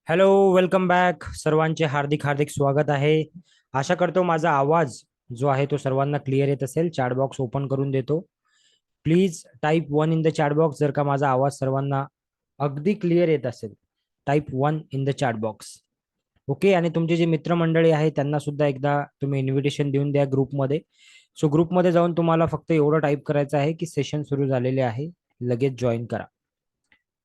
Hello, welcome back. सर्वांचे हार्दिक हार्दिक स्वागत आहे. आशा करतो माझा आवाज जो आहे तो सर्वांना क्लिअर येत असेल. चॅट बॉक्स ओपन करून देतो. Please type 1 in the chat box जर का माझा आवाज सर्वांना अगदी क्लिअर येत असेल. Type 1 in the chat box. Okay. आणि तुमचे जे मित्रमंडळी आहे त्यांना सुद्धा एकदा तुम्ही इन्व्हिटेशन देऊन द्या ग्रुपमध्ये. सो ग्रुपमध्ये जाऊन तुम्हाला फक्त एवढं टाईप करायचं आहे की सेशन सुरू झालेले आहे, लगेच जॉईन करा.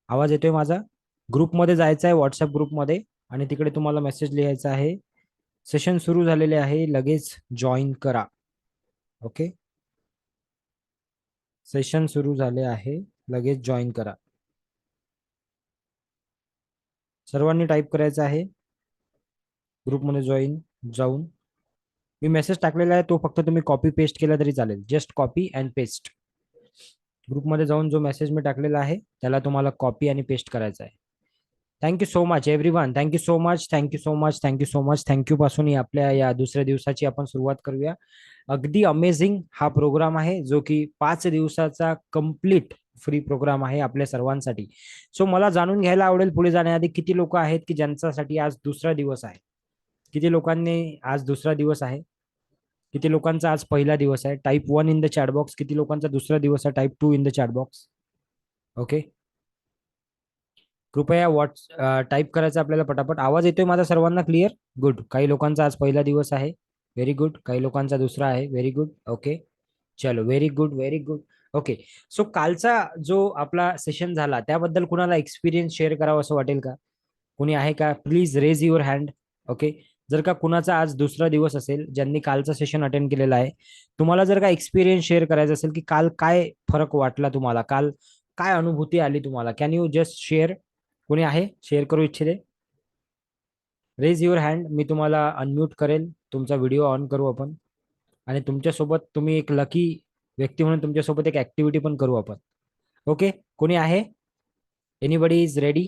आवाज येतोय माझा? ग्रुपमध्ये जायचं आहे, व्हॉट्सअप ग्रुपमध्ये, आणि तिकडे तुम्हाला मेसेज लिहायचा आहे, सेशन सुरू झालेले आहे, लगेच जॉईन करा. ओके. सेशन सुरू झाले आहे, लगेच जॉईन करा. सर्वांनी टाईप करायचं आहे ग्रुपमध्ये जॉईन जाऊन. मी मेसेज टाकलेला आहे, तो फक्त तुम्ही कॉपी पेस्ट केला तरी चालेल. Just copy and paste. ग्रुपमध्ये जाऊन जो मेसेज मी टाकलेला आहे त्याला तुम्हाला कॉपी आणि पेस्ट करायचा आहे. Thank you so much everyone. Thank you so much. Thank you so much. Thank you so much. Thank you पासून आपल्या या दुसऱ्या दिवसाची आपण सुरुवात करूया. अगदी अमेझिंग हा प्रोग्राम आहे जो की 5 दिवसाचा कम्प्लीट फ्री प्रोग्राम आहे आपल्या सर्वांसाठी. सो मला जाणून घ्यायला आवडेल पुढे जाण्याआधी किती लोक आहेत की ज्यांच्यासाठी आज दुसरा दिवस आहे. किती लोकांनी आज दुसरा दिवस आहे? किती लोकांचा आज पहिला दिवस आहे? Type 1 in the chat box. किती लोकांचा दुसरा दिवस आहे? Type 2 in the chat box. Okay. कृपया टाईप करायचं आपल्याला पटापट. आवाज येतोय माझा सर्वांना क्लिअर? गुड. काही लोकांचा आज पहिला दिवस आहे. Very good. काही लोकांचा दुसरा आहे. Very good. ओके. चलो, very good, very good. Okay. So कालचा जो आपला सेशन झाला त्याबद्दल कुणाला एक्सपिरियन्स शेअर करावं असं वाटेल का? कुणी आहे का? Please raise your hand. Okay. जर का कुणाचा आज दुसरा दिवस असेल ज्यांनी कालचा सेशन अटेंड केलेला आहे, तुम्हाला जर का एक्सपिरियन्स शेअर करायचा असेल की काल काय फरक वाटला तुम्हाला, काल काय अनुभूती आली तुम्हाला, कॅन यू जस्ट शेअर? कोणी आहे शेअर करू इच्छिते? Raise your hand. मी तुम्हाला अनम्यूट करेल. तुमचा व्हिडिओ ऑन करू आपण, आणि तुमच्यासोबत तुम्ही एक लकी व्यक्ती म्हणून तुमच्यासोबत एक ऍक्टिव्हिटी पण करू आपण. ओके. कोणी आहे? Anybody is ready?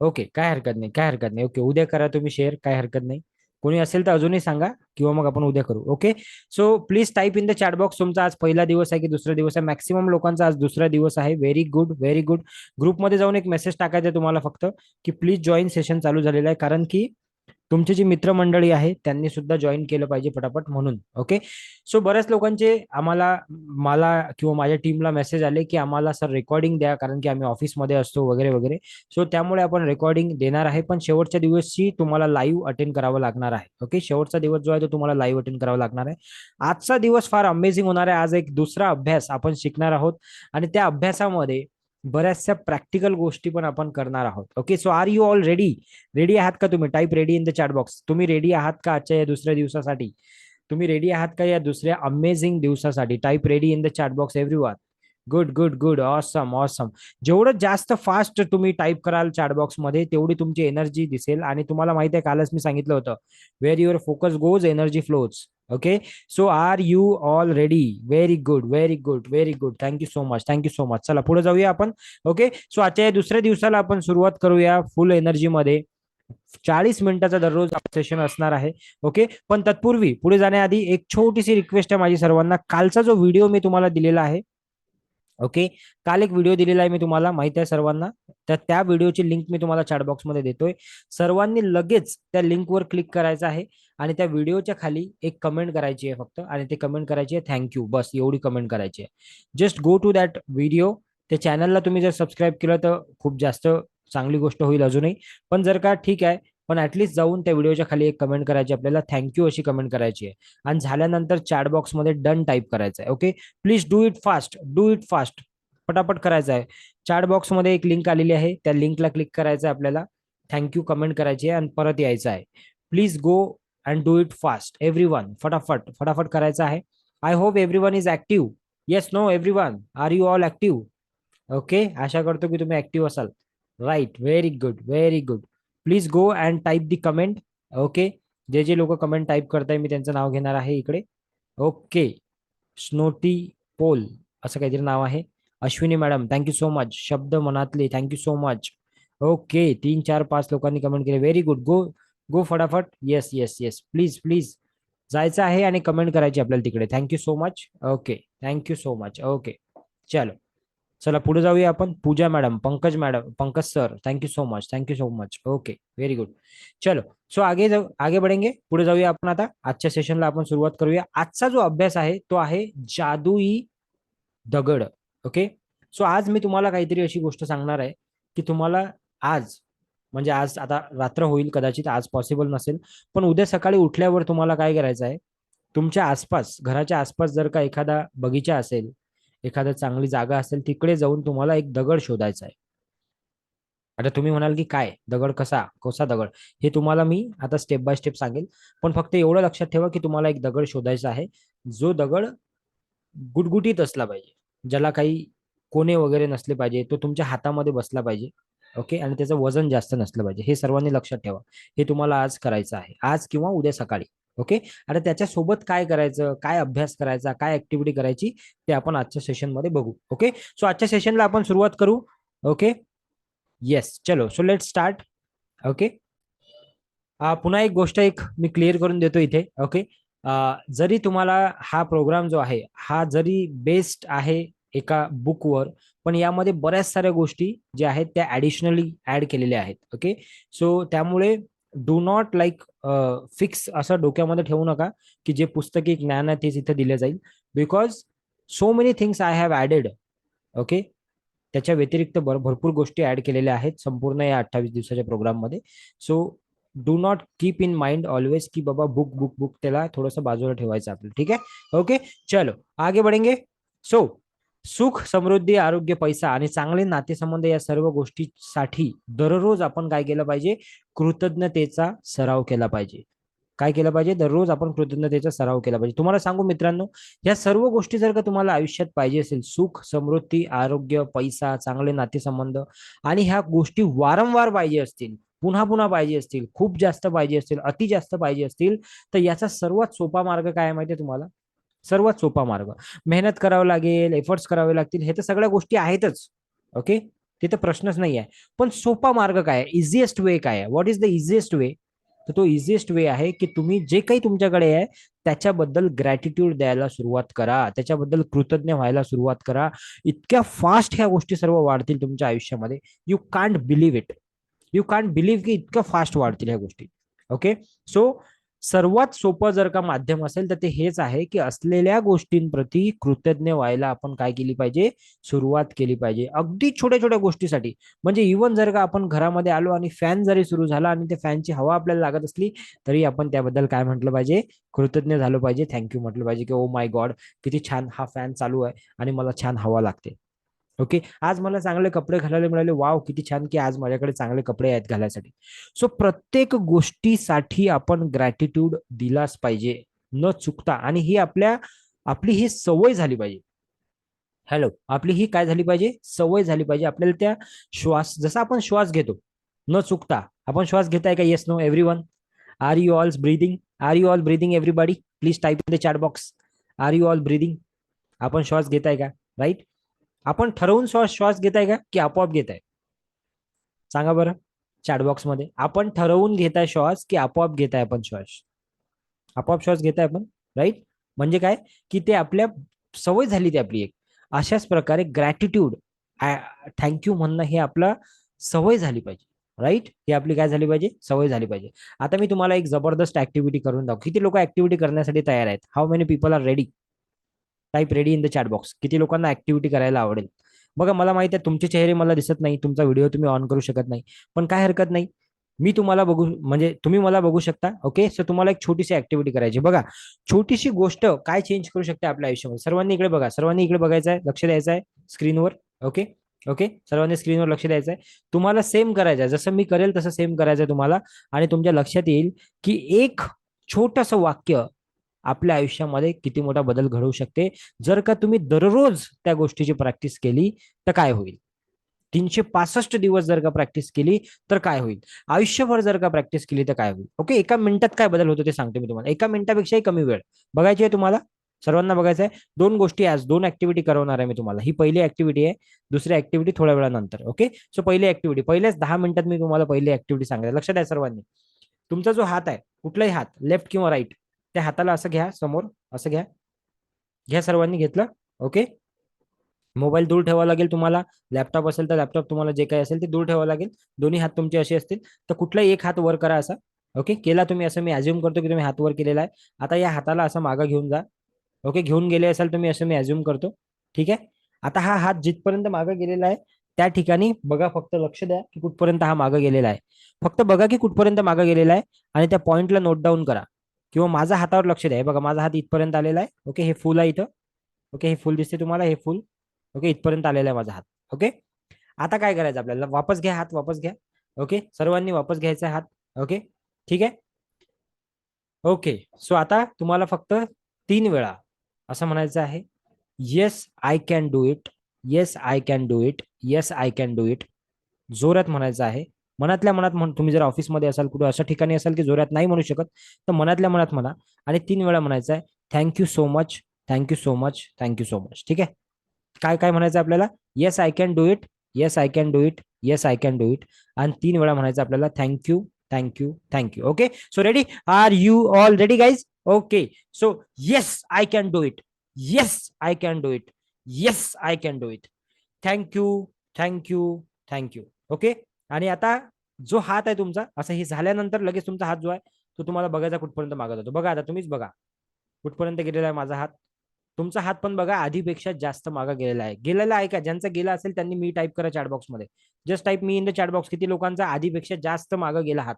ओके. काय हरकत नाही, काय हरकत नाही. ओके, उद्या करा तुम्ही शेअर, काय हरकत नाही. कोणी असेल तर अजूनही सांगा, किंवा मग आपण उद्या करू. Okay. So please type in the chat box तुमचा आज पहिला दिवस आहे की दुसरा दिवस आहे. मॅक्सिमम लोकांचा आज दुसरा दिवस आहे. Very good, very good. ग्रुपमध्ये जाऊन एक मेसेज टाकायचा आहे तुम्हाला फक्त की प्लीज जॉईन, सेशन चालू झालेलं आहे. कारण की तुमची जी मित्रमंडळी आहे त्यांनी सुद्धा जॉईन केलं पाहिजे पटापट, म्हणून. ओके. सो बऱ्याच लोकांचे मला किंवा माझ्या टीमला मेसेज आले की आम्हाला सर रेकॉर्डिंग द्या, कारण की आम्ही ऑफिसमध्ये असतो वगैरे वगैरे. सो त्यामुळे आपण रेकॉर्डिंग देणार आहे, पण शेवटच्या दिवशी तुम्हाला लाईव्ह अटेंड करावं लागणार आहे. ओके. शेवटचा दिवस जो आहे तो तुम्हाला लाईव्ह अटेंड करावा लागणार आहे. आजचा दिवस फार अमेझिंग होणार आहे. आज एक दुसरा अभ्यास आपण शिकणार आहोत, आणि त्या अभ्यासामध्ये बऱ्याचशा प्रॅक्टिकल गोष्टी पण आपण करणार आहोत. Okay. So are you all ready? Ready आहात का तुम्ही? Type ready in the chat box. तुम्ही रेडी आहात का आजच्या या दुसऱ्या दिवसासाठी? तुम्ही रेडी आहात का या दुसऱ्या अमेझिंग दिवसासाठी? Type ready in the chat box everyone. Good, good, good. Awesome, awesome. जेवढं जास्त फास्ट तुम्ही टाईप कराल चॅट बॉक्समध्ये तेवढी तुमची एनर्जी दिसेल. आणि तुम्हाला माहिती आहे, कालच मी सांगितलं होतं, where your focus goes energy flows. Okay. So are you all ready? Very good, very good, very good. Thank you so much, thank you so much. चला पुढे जाऊया आपण. ओके. सो आजच्या या दुसऱ्या दिवसाला आपण सुरुवात करूया फुल एनर्जी मध्ये. 40 मिनिटाचा दररोज सेशन असणार आहे. ओके. पण तत्पूर्वी पुढे जाण्याआधी एक छोटीशी रिक्वेस्ट आहे माझी सर्वांना. कालचा जो व्हिडिओ मी तुम्हाला दिलेला आहे, ओके, काल एक व्हिडिओ दिलेला आहे मी तुम्हाला, माहिती आहे सर्वांना. तर त्या व्हिडिओची लिंक मी तुम्हाला चॅट बॉक्समध्ये देतोय. सर्वांनी लगेच त्या लिंकवर क्लिक करायचं आहे, आणि त्या व्हिडिओच्या खाली एक कमेंट करायची आहे फक्त, आणि ते कमेंट करायची आहे थँक्यू. बस एवढी कमेंट करायची आहे. Just go to that video. त्या चॅनलला तुम्ही जर सबस्क्राईब केलं तर खूप जास्त चांगली गोष्ट होईल अजूनही. पण जर का ठीक आहे, पण ऍटलीस्ट जाऊन त्या व्हिडिओच्या खाली एक कमेंट करायची, आपल्याला थँक्यू अशी कमेंट करायची आहे. आणि झाल्यानंतर चॅट बॉक्समध्ये डन टाईप करायचं आहे. Okay. Please do it fast, do it fast. पटापट करायचं आहे. चॅट बॉक्समध्ये एक लिंक आलेली आहे, त्या लिंकला क्लिक करायचं आहे आपल्याला, थँक्यू कमेंट करायची आहे, आणि परत यायचं आहे. Please go and do it fast everyone. फटाफट फटाफट करायचं आहे. I hope everyone is active. Yes, no, everyone, are you all active? Okay. आशा करतो की तुम्ही ऍक्टिव्ह असाल. Right. Very good, very good. Please go and type the comment. Okay. जे जे लोक कमेंट टाईप करताय मी त्यांचं नाव घेणार आहे इकडे. ओके. स्नोटी पोल असं काहीतरी नाव आहे. Ashwini madam, thank you so much. शब्द मनातले, थँक्यू सो मच. ओके. 3 4 5 लोकांनी कमेंट केले. Very good. गो, गो फटाफट. Yes, yes, yes. Please, please जायचं आहे आणि कमेंट करायची आपल्याला तिकडे. Thank you so much. Okay. Thank you so much. Okay. चलो. चला पुढे जाऊया आपण. Puja madam, Pankaj madam, Pankaj sir, thank you so much, thank you so much. Okay, very good. चलो, सो आगे जाऊ, आगे बढ़ेंगे. पुढे जाऊया आपण आता. आजच्या सेशनला आपण सुरुवात करूया. आजचा जो अभ्यास आहे तो आहे जादुई दगड. ओके. सो आज मी तुम्हाला काहीतरी अशी गोष्ट सांगणार आहे की तुम्हाला आज, म्हणजे आज आता रात्र होईल कदाचित, आज पॉसिबल नसेल, पण उद्या सकाळी उठल्यावर तुम्हाला काय करायचं आहे, तुमच्या आसपास, घराच्या आसपास जर का एखादा बगीचा असेल, एखादा चांगली जागा असेल, तिकडे जाऊन तुम्हाला एक दगड शोधायचा आहे. आता तुम्ही म्हणाल की काय दगड, कसा कसा दगड, हे तुम्हाला मी आता स्टेप बाय स्टेप सांगेल. पण फक्त एवढं लक्षात ठेवा की तुम्हाला एक दगड शोधायचा आहे, जो दगड गुटगुटीत असला पाहिजे, ज्याला काही कोणे वगैरे नसले पाहिजे, तो तुमच्या हातामध्ये बसला पाहिजे. ओके. आणि त्याचं वजन जास्त नसलं पाहिजे. हे सर्वांनी लक्षात ठेवा. हे तुम्हाला आज करायचं आहे, आज किंवा उद्या सकाळी. ओके. आता त्याच्यासोबत काय करायचं, काय अभ्यास करायचा, काय ऍक्टिव्हिटी करायची, ते आपण आजच्या सेशन मध्ये बघू. ओके. सो आजच्या सेशनला आपण सुरुवात करू. ओके. येस, चलो, सो लेट स्टार्ट. ओके. पुन्हा एक गोष्ट एक मी क्लिअर करून देतो इथे. ओके. जरी तुम्हाला हा प्रोग्राम जो आहे हा जरी बेस्ड आहे एका बुकवर, पण यामध्ये बऱ्याच साऱ्या गोष्टी ज्या आहेत त्या ऍडिशनली ऍड केलेल्या आहेत. ओके. सो त्यामुळे डू नॉट लाईक फिक्स असं डोक्यामध्ये ठेवू नका की जे पुस्तकी ज्ञान आहे तेच इथे दिले जाईल, because so many things I have added. Okay. त्याच्या व्यतिरिक्त भरपूर गोष्टी ऍड केलेल्या आहेत संपूर्ण या 28 दिवसाच्या प्रोग्राममध्ये. So do not keep in mind always की बाबा बुक बुक बुक, त्याला थोडंसं बाजूला ठेवायचं आपलं. ठीक आहे. ओके. चलो आगे बढ़ेंगे. सो सुख, समृद्धी, आरोग्य, पैसा आणि चांगले नातेसंबंध या सर्व गोष्टीसाठी दररोज आपण काय केलं पाहिजे, कृतज्ञतेचा सराव केला पाहिजे. काय केलं पाहिजे, दररोज आपण कृतज्ञतेचा सराव केला पाहिजे. तुम्हाला सांगू मित्रांनो, या सर्व गोष्टी जर का तुम्हाला आयुष्यात पाहिजे असेल, सुख, समृद्धी, आरोग्य, पैसा, चांगले नातेसंबंध, आणि ह्या गोष्टी वारंवार पाहिजे असतील, पुन्हा पुन्हा पाहिजे असतील, खूप जास्त पाहिजे असतील, अति जास्त पाहिजे असतील, तर याचा सर्वात सोपा मार्ग काय आहे माहितीये तुम्हाला? सर्वात सोपा मार्ग, मेहनत करावं लागेल, एफर्ट्स करावे लागतील, हे तर सगळ्या गोष्टी आहेतच. ओके. तिथे प्रश्नच नाही आहे. पण सोपा मार्ग काय आहे, इझिएस्ट वे काय आहे, व्हॉट इज द इझिएस्ट वे? तर तो इझिएस्ट वे आहे की तुम्ही जे काही तुमच्याकडे आहे त्याच्याबद्दल ग्रॅटिट्यूड द्यायला सुरुवात करा, त्याच्याबद्दल कृतज्ञ व्हायला सुरुवात करा. इतक्या फास्ट ह्या गोष्टी सर्व वाढतील तुमच्या आयुष्यामध्ये. You can't believe it. You can't believe की इतकं फास्ट वाढतील ह्या गोष्टी. ओके. सो सर्वात सोपं जर का माध्यम असेल तर ते हेच आहे की असलेल्या गोष्टींप्रती कृतज्ञ व्हायला आपण काय केली पाहिजे, सुरुवात केली पाहिजे. अगदी छोट्या छोट्या गोष्टीसाठी, म्हणजे इव्हन जर का आपण घरामध्ये आलो आणि फॅन जरी सुरू झाला आणि त्या फॅनची हवा आपल्याला लागत असली, तरी आपण त्याबद्दल काय म्हटलं पाहिजे, कृतज्ञ झालं पाहिजे, थँक्यू म्हटलं पाहिजे की ओ माय गॉड, किती छान हा फॅन चालू आहे आणि मला छान हवा लागते. ओके. आज मला चांगले कपडे घालायला मिळाले, वाव किती छान की आज माझ्याकडे चांगले कपडे आहेत घालायसाठी. सो प्रत्येक गोष्टीसाठी आपण ग्रॅटिट्यूड दिलाच पाहिजे, न चुकता. आणि ही आपली ही सवय झाली पाहिजे. हॅलो, आपली ही काय झाली पाहिजे, सवय झाली पाहिजे. आपल्याला त्या श्वास, जसा आपण श्वास घेतो न चुकता, आपण श्वास घेताय का? Yes, no, everyone. Are you all breathing? Are you all breathing everybody? Please type in the chat box. Are you all breathing? आपण श्वास घेताय का? राईट. आपण ठरवून श्वास श्वास घेताय का की आपोआप घेताय? सांगा बरं चॅटबॉक्स मध्ये. आपण ठरवून घेताय श्वास की आपोआप घेताय आपण श्वास? आपोआप श्वास घेताय आपण. राईट. म्हणजे काय की ते आपल्या सवय झाली ती आपली एक. अशाच प्रकारे ग्रॅटिट्यूड, थँक्यू म्हणणं हे आपला सवय झाली पाहिजे. राईट. ही आपली काय झाली पाहिजे, सवय झाली पाहिजे. आता मी तुम्हाला एक जबरदस्त ऍक्टिव्हिटी करून दाखव. किती लोक ऍक्टिव्हिटी करण्यासाठी तयार आहेत? How many people are ready? Type ready in the chat box. किती लोकांना ऍक्टिव्हिटी करायला आवडेल? बघा, मला माहिती आहे तुमचे चेहरे मला दिसत नाही, तुमचा व्हिडिओ तुम्ही ऑन करू शकत नाही, पण काय हरकत नाही. मी तुम्हाला बघू, म्हणजे तुम्ही मला बघू शकता. ओके. सो तुम्हाला एक छोटीशी ऍक्टिव्हिटी करायची. बघा, छोटीशी गोष्ट काय चेंज करू शकते आपल्या आयुष्यामध्ये. सर्वांनी इकडे बघा, सर्वांनी इकडे बघायचं आहे, लक्ष द्यायचं आहे स्क्रीनवर. ओके. ओके. सर्वांनी स्क्रीनवर लक्ष द्यायचं आहे. तुम्हाला सेम करायचं आहे, जसं मी करेल तसं सेम करायचं आहे तुम्हाला. आणि तुमच्या लक्षात येईल की एक छोटस वाक्य आपल्या आयुष्यामध्ये किती मोठा बदल घडवू शकते, जर का तुम्ही दररोज त्या गोष्टीची प्रॅक्टिस केली तर काय होईल. 365 दिवस जर का प्रॅक्टिस केली तर काय होईल. आयुष्यभर जर का प्रॅक्टिस केली तर काय होईल. ओके. एका मिनिटात काय बदल होतो ते सांगतो मी तुम्हाला. एका मिनिटापेक्षाही कमी वेळ बघायची आहे तुम्हाला. सर्वांना बघायचं आहे. दोन गोष्टी, आज दोन ऍक्टिव्हिटी करवणार आहे मी तुम्हाला. ही पहिली ऍक्टिव्हिटी आहे, दुसरी ऍक्टिव्हिटी थोड्या वेळानंतर. ओके. सो पहिली ऍक्टिव्हिटी, पहिल्याच 10 मिनिटात मी तुम्हाला पहिली ऍक्टिव्हिटी सांगायला. लक्षात आहे सर्वांनी. तुमचा जो हात आहे, कुठलाही हात, लेफ्ट किंवा राईट, त्या हाताला असं घ्या समोर, असं घ्या. घ्या, सर्वांनी घेतलं? ओके. मोबाईल दूर ठेवावा लागेल तुम्हाला. लॅपटॉप असेल तर लॅपटॉप, तुम्हाला जे काही असेल ते दूर ठेवावं लागेल. दोन्ही हात तुमचे असे असतील तर कुठलाही एक हात वर करा असा. ओके, केला तुम्ही असं, मी अज्युम करतो की तुम्ही हात वर केलेला आहे. आता या हाताला असं मागं घेऊन जा. ओके, घेऊन गेले असाल तुम्ही असं मी अज्युम करतो. ठीक आहे. आता हा हात जिथपर्यंत मागं गेलेला आहे त्या ठिकाणी बघा, फक्त लक्ष द्या की कुठपर्यंत हा मागं गेलेला आहे. फक्त बघा की कुठपर्यंत मागं गेलेला आहे आणि त्या पॉइंटला नोट डाऊन करा. किंवा माझा हातावर लक्ष द्या. हे बघा, माझा हात इथपर्यंत आलेला आहे. ओके, हे फुल आहे इथं. ओके, हे फुल दिसते तुम्हाला, हे फुल. ओके, इथपर्यंत आलेला आहे माझा हात. ओके, आता काय करायचं आपल्याला, वापस घ्या हात, वापस घ्या. ओके, सर्वांनी वापस घ्यायचा हात. ओके, ठीक आहे. ओके, सो आता तुम्हाला फक्त 3 वेळा असं म्हणायचं आहे, yes I can do it, yes I can do it, yes I can do it. जोरात म्हणायचं आहे. मनातल्या मनात म्हण. तुम्ही जर ऑफिसमध्ये असाल, कुठे अशा ठिकाणी असाल की जोरात नाही म्हणू शकत, तर मनातल्या मनात म्हणा. आणि 3 वेळा म्हणायचं आहे, thank you so much, thank you so much, thank you so much. ठीक आहे. काय काय म्हणायचं आपल्याला, yes I can do it, yes I can do it, yes I can do it. आणि 3 वेळा म्हणायचं आपल्याला, thank you, thank you, thank you. Okay, so ready, are you all ready guys? Okay, so yes I can do it, yes I can do it, yes I can do it. Thank you, thank you, thank you. Okay. आणि आता जो हात आहे तुमचा, असं हे झाल्यानंतर लगेच तुमचा हात जो आहे तो तुम्हाला बघायचा कुठपर्यंत मागत जातो. बघा आता तुम्हीच बघा कुठपर्यंत गेलेला आहे माझा हात. तुमचा हात पण बघा आधीपेक्षा जास्त मागा गेलेला आहे. गेलेला आहे का? ज्यांचा गेला असेल त्यांनी मी टाईप करा चॅट बॉक्स मध्ये. Just type me in the chat box. किती लोकांचा आधीपेक्षा जास्त मागा गेला हात?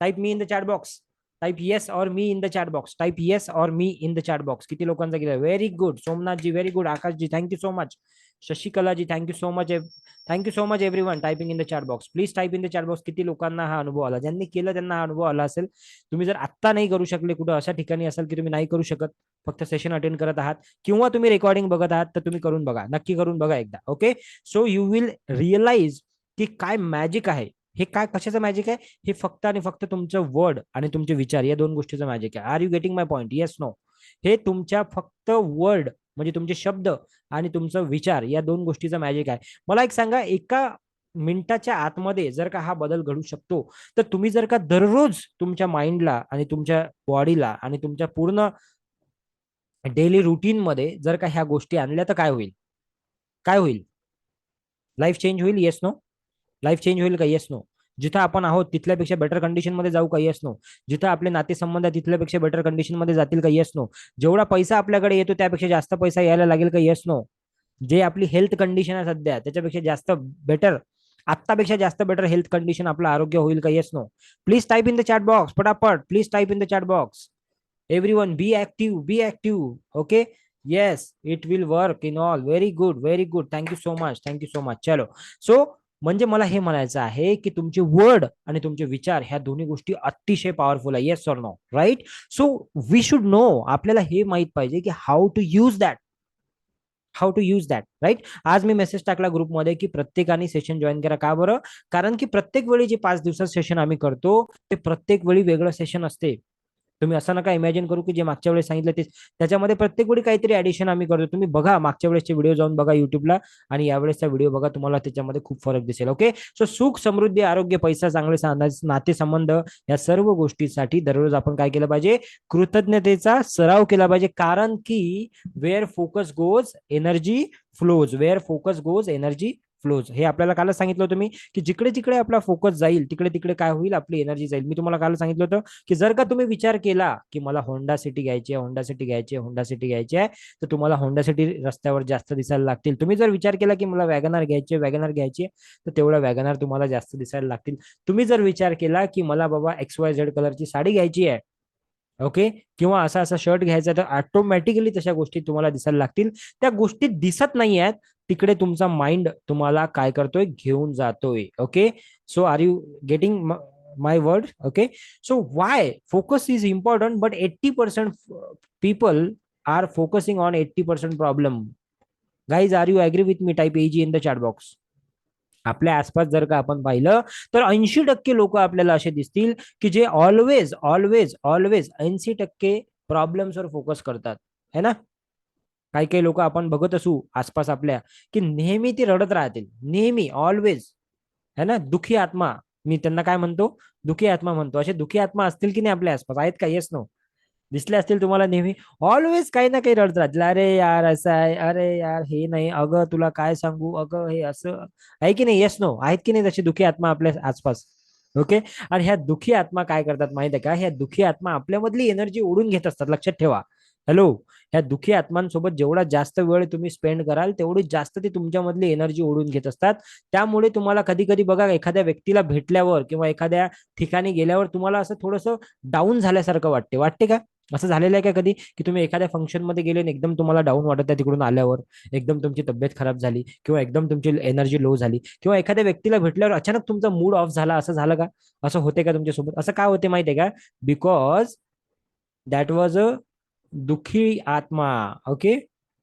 Type me in the chat box. Type yes और me in the chat box. Type yes और me in the chat box. किती लोकांचा गेला? Very good Somnath ji, very good Akash ji, thank you so much. Shashikala ji, thank you so much. Thank you so much everyone typing in the chat box. Please type in the chat box. किती लोकांना हा अनुभव आला? ज्यांनी केलं त्यांना हा अनुभव आला असेल. तुम्ही जर आत्ता नाही करू शकले, कुठं अशा ठिकाणी असाल की तुम्ही नाही करू शकत, फक्त सेशन अटेंड करत आहात किंवा तुम्ही रेकॉर्डिंग बघत आहात, तर तुम्ही करून बघा, नक्की करून बघा एकदा. Okay, so you will realise की काय मॅजिक आहे. हे काय कशाचं मॅजिक आहे? हे फक्त आणि फक्त तुमचं वर्ड आणि तुमचे विचार या दोन गोष्टीचं मॅजिक आहे. Are you getting my point? Yes no? हे तुमच्या फक्त वर्ड म्हणजे तुमचे शब्द आणि तुमचं विचार या दोन गोष्टीचा मॅजिक आहे. मला एक सांगा, एका मिनिटाच्या आतमध्ये जर का हा बदल घडू शकतो, तर तुम्ही जर का दररोज तुमच्या माइंडला आणि तुमच्या बॉडीला आणि तुमच्या पूर्ण डेली रुटीन मध्ये जर का ह्या गोष्टी आणल्या तर काय होईल? काय होईल? लाईफ चेंज होईल? Yes no? लाईफ चेंज होईल का? Yes no? जिथं आपण आहोत तिथल्यापेक्षा बेटर कंडिशन मध्ये जाऊ का? Yes no? जिथं आपले नातेसंबंध आहे तिथल्यापेक्षा बेटर कंडिशन मध्ये जातील का? Yes no? जेवढा पैसा आपल्याकडे येतो त्यापेक्षा जास्त पैसा यायला लागेल का? Yes no? जे आपली हेल्थ कंडिशन आहे सध्या त्याच्यापेक्षा जास्त बेटर, आत्तापेक्षा जास्त बेटर हेल्थ कंडिशन आपलं आरोग्य होईल का? Yes no? Please type in the chat box पटापट. Please type in the chat box. Everyone be active, be active. Okay, yes it will work in all. Very good, very good. Thank you so much, thank you so much. चलो, so म्हणजे मला हे म्हणायचं आहे की तुमचे word आणि तुमचे विचार ह्या दोन्ही गोष्टी अतिशय पॉवरफुल आहे. येस और no? Right? So we should know. आपल्याला हे माहित पाहिजे की how to use that, how to use that. Right? आज मी मेसेज टाकला ग्रुपमध्ये की प्रत्येकाने सेशन जॉईन करा. का बरं? कारण की प्रत्येक वेळी जे 5 दिवसात सेशन आम्ही करतो ते प्रत्येक वेळी वेगळं सेशन असते. तुम्ही असं नका इमॅजिन करू की जे मागच्या वेळेस सांगितलं तेच. त्याच्यामध्ये प्रत्येक वेळी काहीतरी ऍडिशन आम्ही करतो. तुम्ही बघा मागच्या वेळेसचे व्हिडिओ जाऊन बघा युट्यूबला आणि यावेळेसचा व्हिडिओ बघा, तुम्हाला त्याच्यामध्ये खूप फरक दिसेल. ओके, सो सुख, समृद्धी, आरोग्य, पैसा, चांगले नातेसंबंध या सर्व गोष्टीसाठी दररोज आपण काय केलं पाहिजे? कृतज्ञतेचा सराव केला पाहिजे. कारण की where focus goes energy flows, where focus goes energy flows. हे आपल्याला कालच सांगितलं होतं मी की जिकडे जिकडे आपला फोकस जाईल तिकडे तिकडे काय होईल? आपली एनर्जी जाईल. मी तुम्हाला काल सांगितलं होतं की जर का तुम्ही विचार केला की मला होंडा सिटी घ्यायची आहे, होंडा सिटी घ्यायची आहे, होंडा सिटी घ्यायची आहे, तर तुम्हाला होंडा सिटी रस्त्यावर जास्त दिसायला लागतील. तुम्ही जर विचार केला की मला वॅगनार घ्यायची आहे, वॅगनार घ्यायची आहे, तर तेवढ्या वॅगनार तुम्हाला जास्त दिसायला लागतील. तुम्ही जर विचार केला की मला बाबा XYZ कलरची साडी घ्यायची आहे, ओके, किंवा असा असा शर्ट घ्यायचा, तर ऑटोमॅटिकली तशा गोष्टी तुम्हाला दिसायला लागतील. त्या गोष्टी दिसत नाही आहेत तिकडे तुमचा माइंड तुम्हाला काय करतोय? घेऊन जातोय. Okay, so are you getting my word? Okay, so why focus is important but 80% people are focusing on 80% problem. Guys, are you agree with me? Type AG in the chat box. आपल्या आसपास जर का आपण पाहिलं तर 80% लोक आपल्याला असे दिसतील की जे ऑलवेज ऑलवेज ऑलवेज 80% प्रॉब्लेम्सवर फोकस करतात, है ना? काही काही लोक आपण बघत असू आसपास आपल्या की नेहमी ती रडत राहतील, नेहमी ऑलवेज, है ना? दुखी आत्मा, मी त्यांना काय म्हणतो? दुखी आत्मा म्हणतो. असे दुखी आत्मा असतील की नाही आपल्या आसपास? आहेत का? Yes no? दिसले असतील तुम्हाला नेहमी. ऑलवेज काही ना काही रडत राहतील, अरे यार असं आहे, अरे यार हे नाही, अगं तुला काय सांगू, अगं हे असं आहे की नाही. येस नो, आहेत की नाही तशी दुःखी आत्मा आपल्या आसपास. ओके. आणि ह्या दुःखी आत्मा काय करतात माहित आहे का, ह्या दुःखी आत्मा आपल्यामधली एनर्जी ओढून घेत असतात, लक्षात ठेवा. हॅलो. ह्या दुःखी आत्मांसोबत जेवढा जास्त वेळ तुम्ही स्पेंड कराल तेवढी जास्त ती तुमच्यामधली एनर्जी ओढून घेत असतात. त्यामुळे तुम्हाला कधी कधी बघा, एखाद्या व्यक्तीला भेटल्यावर किंवा एखाद्या ठिकाणी गेल्यावर तुम्हाला असं थोडंसं डाऊन झाल्यासारखं वाटते, वाटते का? असं झालेलं आहे का कधी, की तुम्ही एखाद्या फंक्शन मध्ये गेले आणि एकदम तुम्हाला डाऊन वाटत आहे तिकडून आल्यावर, एकदम तुमची तब्येत खराब झाली किंवा एकदम तुमची एनर्जी लो झाली, किंवा एखाद्या व्यक्तीला भेटल्यावर अचानक तुमचा मूड ऑफ झाला, असं झालं का? असं होते का तुमच्यासोबत? असं काय होते माहितीये का? बिकॉज दैट वॉज अ दुखी आत्मा. ओके.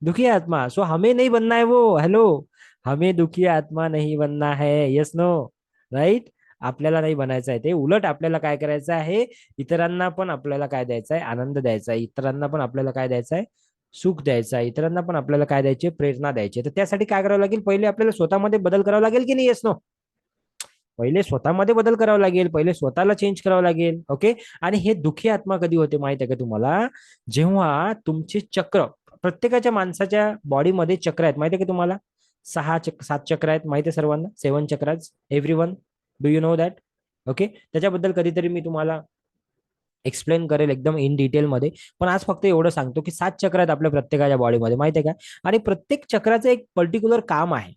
दुखी आत्मा. सो हमें नहीं बनना है वो. हेलो. हमें दुखी आत्मा नहीं बनना है. Yes no. राईट. आपल्याला नाही बनायचं आहे ते. उलट आपल्याला काय करायचं आहे, इतरांना पण आपल्याला काय द्यायचं आहे, आनंद द्यायचा आहे. इतरांना पण आपल्याला काय द्यायचं आहे, सुख द्यायचं आहे. इतरांना पण आपल्याला काय द्यायचे, प्रेरणा द्यायची. तर त्यासाठी काय करावं लागेल, पहिले आपल्याला स्वतःमध्ये बदल करावा लागेल की नाही. Yes no. पहिले स्वतःमध्ये बदल करावा लागेल, पहिले स्वतःला चेंज करावं लागेल. ओके. आणि हे दुःखी आत्मा कधी होते माहित आहे का तुम्हाला, जेव्हा तुमचे चक्र, प्रत्येकाच्या माणसाच्या बॉडीमध्ये चक्र आहेत, माहिती आहे का तुम्हाला? 7 चक्र आहेत, माहिती आहे सर्वांना, 7 chakras. Every one, do you know that? Okay. त्याच्याबद्दल कधीतरी मी तुम्हाला एक्सप्लेन करेल एकदम इन डिटेल मध्ये. पण आज फक्त एवढं सांगतो की 7 चक्र आहेत आपल्या प्रत्येकाच्या बॉडीमध्ये, माहिती आहे का? आणि प्रत्येक चक्राचं एक पर्टिक्युलर काम आहे.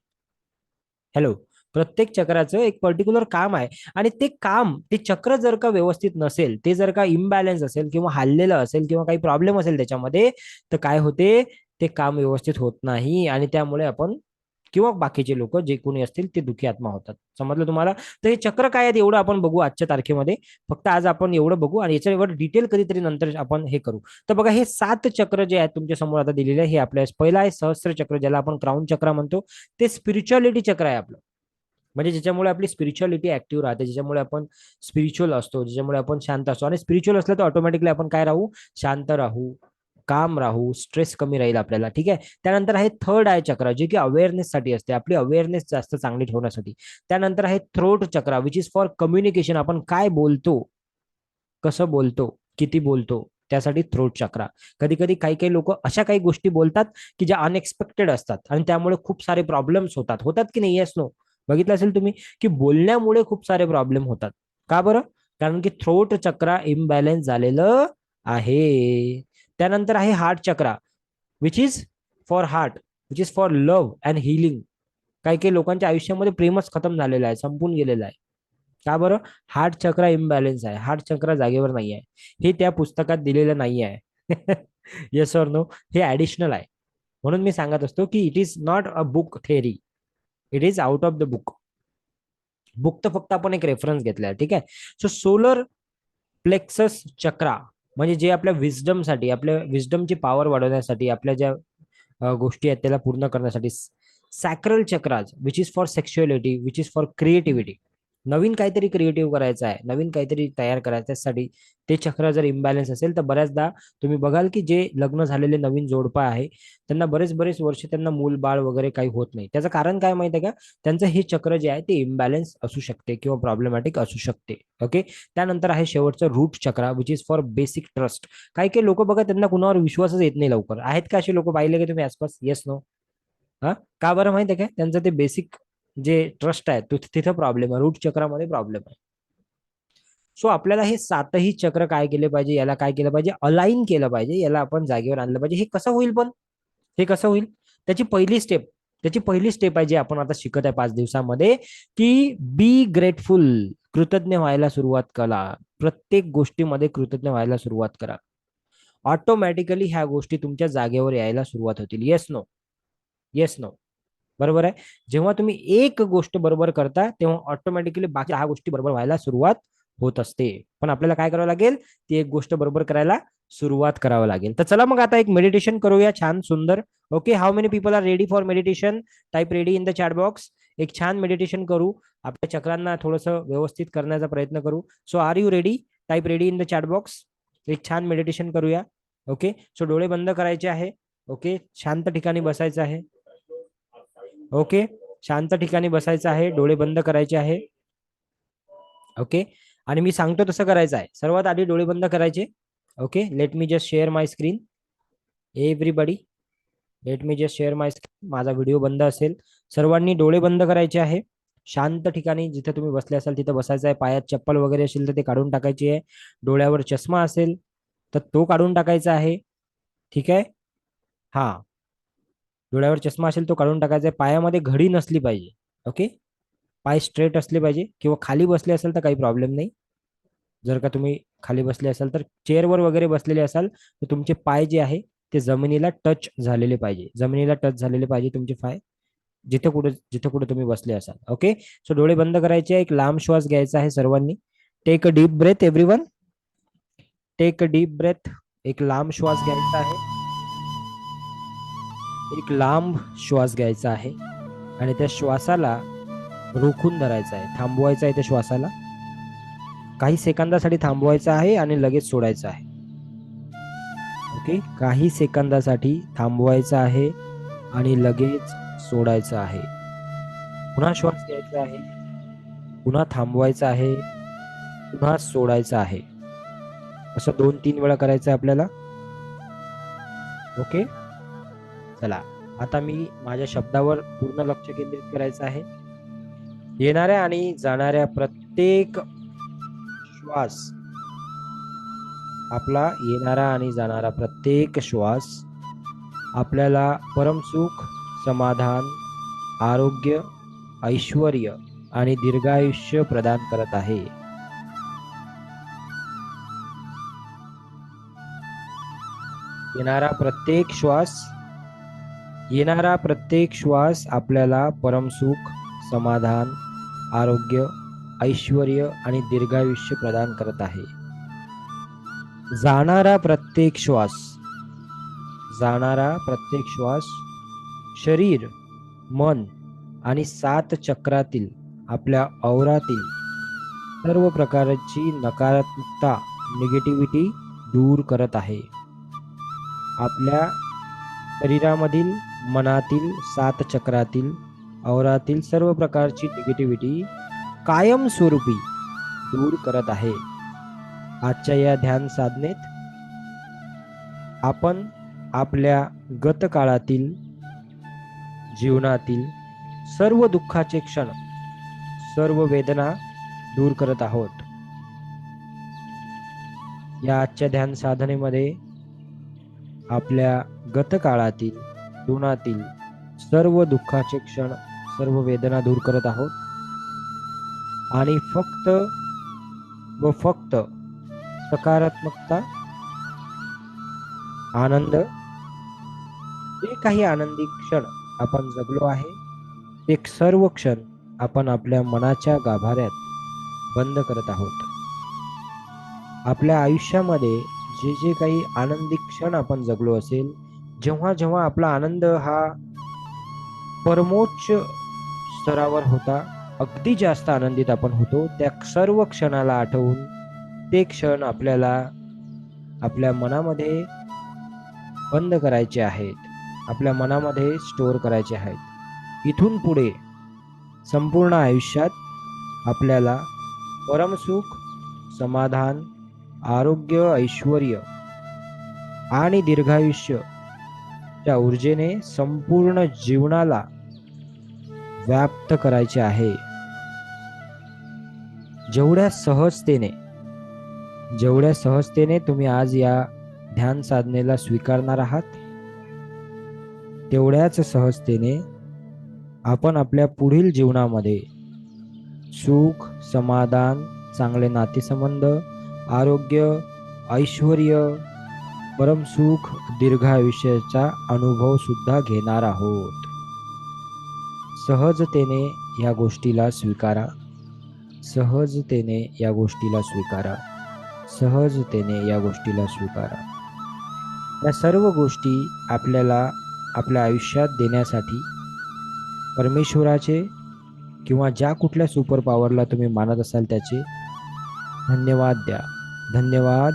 हॅलो. प्रत्येक चक्राचं एक पर्टिक्युलर काम आहे. आणि ते काम, ते चक्र जर का व्यवस्थित नसेल, ते जर का इम्बॅलन्स असेल किंवा हल्लेलं असेल किंवा काही प्रॉब्लेम असेल त्याच्यामध्ये, तर काय होते, ते काम व्यवस्थित होत नाही. आणि त्यामुळे आपण किंवा बाकीचे लोक जे कोणी असतील ते दुःखी आत्मा होतात. समजलं तुम्हाला? तर हे चक्र काय आहेत एवढं आपण बघू आजच्या तारखेमध्ये. फक्त आज आपण एवढं बघू आणि याच्यावर डिटेल कधीतरी नंतर आपण हे करू. तर बघा, हे 7 चक्र जे आहेत तुमच्या समोर आता दिलेले आहे, हे आपल्या पहिला आहे सहस्त्र चक्र, ज्याला आपण क्राऊन चक्र म्हणतो. ते स्पिरिच्युअलिटी चक्र आहे आपलं. म्हणजे ज्याच्यामुळे आपली स्पिरिच्युअलिटी ऍक्टिव्ह राहते, ज्याच्यामुळे आपण स्पिरिच्युअल असतो, ज्याच्यामुळे आपण शांत असतो. आणि स्पिरिच्युअल असलं तर ऑटोमॅटिकली आपण काय राहू, शांत राहू, काम राहू, स्ट्रेस कमी राहील आपल्याला. ठीक आहे. त्यानंतर आहे थर्ड आय चक्र, जे की अवेअरनेस साठी असते, आपली अवेअरनेस जास्त चांगली ठेवण्यासाठी. त्यानंतर आहे थ्रोट चक्र, विच इज फॉर कम्युनिकेशन, आपण काय बोलतो, कसं बोलतो, किती बोलतो, त्यासाठी थ्रोट चक्र. कधी कधी काही काही लोक अशा काही गोष्टी बोलतात की ज्या अनएक्सपेक्टेड असतात आणि त्यामुळे खूप सारे प्रॉब्लेम्स होतात, होतात की नाही. Yes no. बघितलं असेल तुम्ही की बोलण्यामुळे खूप सारे प्रॉब्लेम होतात. का बरं? कारण की थ्रोट चक्र इम्बॅलन्स झालेलं आहे. त्यानंतर आहे हार्ट चक्र, which is for heart, which is for love and healing. काही काही लोकांच्या आयुष्यामध्ये प्रेमच खतम झालेलं आहे, संपून गेलेलं आहे. का बरं? हार्ट चक्र इम्बॅलन्स आहे, हार्ट चक्र जागेवर नाही आहे. हे त्या पुस्तकात दिलेलं नाही आहे. Yes or no. हे ऍडिशनल आहे. म्हणून मी सांगत असतो की it is not a book theory, it is out of the book. Book तर फक्त आपण एक रेफरन्स घेतलाय. ठीक आहे. सो सोलर प्लेक्सस चक्रा, म्हणजे जे आपल्या विजडमसाठी, आपल्या विजडमची पॉवर वाढवण्यासाठी, आपल्या ज्या गोष्टी आहेत त्याला पूर्ण करण्यासाठी. Sacral chakras, which is for sexuality, which is for creativity. नवीन काहीतरी क्रिएटिव्ह करायचं आहे, नवीन काहीतरी तयार करायचं, त्यासाठी ते चक्र जर इम्बॅलन्स असेल तर बऱ्याचदा तुम्ही बघाल की जे लग्न झालेले नवीन जोडपं आहे, त्यांना बरेच बरेच वर्ष त्यांना मूल बाळ वगैरे काही होत नाही. त्याचं कारण काय माहिती आहे का? त्यांचं हे चक्र जे आहे ते इम्बॅलन्स असू शकते किंवा प्रॉब्लेमॅटिक असू शकते. ओके. त्यानंतर आहे शेवटचं रूट चक्र, which is for basic trust. काही काही लोक बघा, त्यांना कुणावर विश्वासच येत नाही लवकर. आहेत का असे लोक, पाहिले का तुम्ही आसपास? Yes no. हा. का बरं माहिती आहे का? त्यांचं ते बेसिक जे ट्रस्ट आहे तिथं प्रॉब्लेम आहे, रूट चक्रामध्ये प्रॉब्लेम आहे. सो आपल्याला हे 7ही चक्र काय केले पाहिजे, याला काय केलं पाहिजे, अलाइन केलं पाहिजे, याला आपण जागेवर आणलं पाहिजे. हे कसं होईल पण? हे कसं होईल? त्याची पहिली स्टेप, त्याची पहिली स्टेप आहे जी आपण आता शिकत आहे 5 दिवसामध्ये, की बी ग्रेटफुल. कृतज्ञ व्हायला सुरुवात करा. प्रत्येक गोष्टीमध्ये कृतज्ञ व्हायला सुरुवात करा. ऑटोमॅटिकली ह्या गोष्टी तुमच्या जागेवर यायला सुरुवात होतील. Yes no. Yes no. बरोबर आहे. जेव्हा तुम्ही एक गोष्ट बरोबर करता तेव्हा ऑटोमॅटिकली बाकी 6 गोष्टी बरोबर व्हायला सुरुवात होत असते. पण आपल्याला काय करावं लागेल, ती एक गोष्ट बरोबर करायला सुरुवात करावं लागेल. तर चला मग आता एक मेडिटेशन करूया, छान सुंदर. Okay. How many people are ready for meditation? Type ready in the chat box. एक छान मेडिटेशन करू, आपल्या चक्रांना थोडंसं व्यवस्थित करण्याचा प्रयत्न करू. So are you ready? Type ready in the chat box. एक छान मेडिटेशन करूया. ओके. सो डोळे बंद करायचे आहे. ओके. शांत ठिकाणी बसायचं आहे. ओके. शांत ठिकाणी बसायचं आहे, डोळे बंद करायचे आहे. ओके. आणि मी सांगतो तसं करायचं आहे. सर्वात आधी डोळे बंद करायचे. Okay, let me just share my screen. Everybody, let me just share my screen. माझा व्हिडिओ बंद असेल. सर्वांनी डोळे बंद करायचे आहे. शांत ठिकाणी जिथे तुम्ही बसले असाल तिथे बसायचं आहे. पायात चप्पल वगैरे असेल तर ते काढून टाकायची आहे. डोळ्यावर चष्मा असेल तर तो काढून टाकायचा आहे. ठीक आहे. हा, डोळ्यावर चष्मा असेल तो काढून टाकायचा आहे. पायामध्ये घडी नसली पाहिजे. ओके, पाय स्ट्रेट असले पाहिजे. किंवा खाली बसले असेल तर काही प्रॉब्लेम नाही. जर का तुम्ही खाली बसले असाल तर चेअरवर वगैरे बसलेले असाल तर तुमचे पाय जे आहे ते जमिनीला टच झालेले पाहिजे. जमिनीला टच झालेले पाहिजे तुमचे पाय, जिथे कुठे तुम्ही बसले असाल. ओके, सो डोळे बंद करायचे. एक लांब श्वास घ्यायचा आहे सर्वांनी. Take a deep breath everyone. Take a deep breath. एक लांब श्वास घ्यायचा आहे. एक लांब श्वास घ्यायचा आहे आणि त्या श्वासाला रोखून धरायचा आहे. थांबवायचा आहे त्या श्वासाला. काही सेकंदासाठी थांबवायचा आहे आणि लगेच सोडायचा आहे. ओके, काही सेकंदासाठी थांबवायचा आहे आणि लगेच सोडायचं आहे. पुन्हा श्वास घ्यायचा आहे, पुन्हा थांबवायचा आहे, पुन्हा सोडायचं आहे. असं 2-3 वेळा करायचं आहे आपल्याला. ओके, चला आता मी माझ्या शब्दावर पूर्ण लक्ष केंद्रित करायचं आहे. येणाऱ्या आणि जाणाऱ्या प्रत्येक श्वास, आपला येणारा आणि जाणारा प्रत्येक श्वास आपल्याला परमसुख, समाधान, आरोग्य, ऐश्वर आणि दीर्घायुष्य प्रदान करत आहे. येणारा प्रत्येक श्वास आपल्याला परमसुख, समाधान, आरोग्य, ऐश्वर आणि दीर्घायुष्य प्रदान करत आहे. जाणारा प्रत्येक श्वास शरीर, मन आणि 7 चक्रातील आपल्या औरातील सर्व प्रकारची नकारात्मकता, निगेटिव्हिटी दूर करत आहे. आपल्या शरीरामधील, मनातील, 7 चक्रातील, औरातील सर्व प्रकारची निगेटिव्हिटी कायमस्वरूपी दूर करत आहे. आजच्या या ध्यान साधनेत आपण आपल्या गतकाळातील जीवनातील सर्व दुःखाचे क्षण, सर्व वेदना दूर करत आहोत. या आजच्या ध्यान साधनेमध्ये आपल्या गतकाळातील जीवनातील सर्व दुःखाचे क्षण, सर्व वेदना दूर करत आहोत आणि फक्त व फक्त सकारात्मकता, आनंद, जे काही आनंदी क्षण आपण जगलो आहे ते सर्व क्षण आपण आपल्या मनाच्या गाभाऱ्यात बंद करत आहोत. आपल्या आयुष्यामध्ये जे जे काही आनंदी क्षण आपण जगलो असेल, जेव्हा जेव्हा आपला आनंद हा परमोच्च स्तरावर होता, अगदी जास्त आनंदित आपण होतो, त्या सर्व क्षणाला आठवून ते क्षण आपल्याला आपल्या मनामध्ये बंद करायचे आहेत, आपल्या मनामध्ये स्टोअर करायचे आहेत. इथून पुढे संपूर्ण आयुष्यात आपल्याला परमसुख, समाधान, आरोग्य, ऐश्वर आणि दीर्घायुष्य च्या ऊर्जेने संपूर्ण जीवनाला व्याप्त करायचे आहे. जेवढ्या सहजतेने तुम्ही आज या ध्यान साधनेला स्वीकारणार आहात, तेवढ्याच सहजतेने आपण आपल्या पुढील जीवनामध्ये सुख, समाधान, चांगले नातेसंबंध, आरोग्य, ऐश्वर, परमसुख, दीर्घायुष्याचा अनुभव सुद्धा घेणार आहोत. सहजतेने या गोष्टीला स्वीकारा. सहजतेने या गोष्टीला स्वीकारा. सहजतेने या गोष्टीला स्वीकारा. या सर्व गोष्टी आपल्याला आपल्या आयुष्यात देण्यासाठी परमेश्वराचे किंवा ज्या कुठल्या सुपर पॉवरला तुम्ही मानत असाल त्याचे धन्यवाद द्या. धन्यवाद,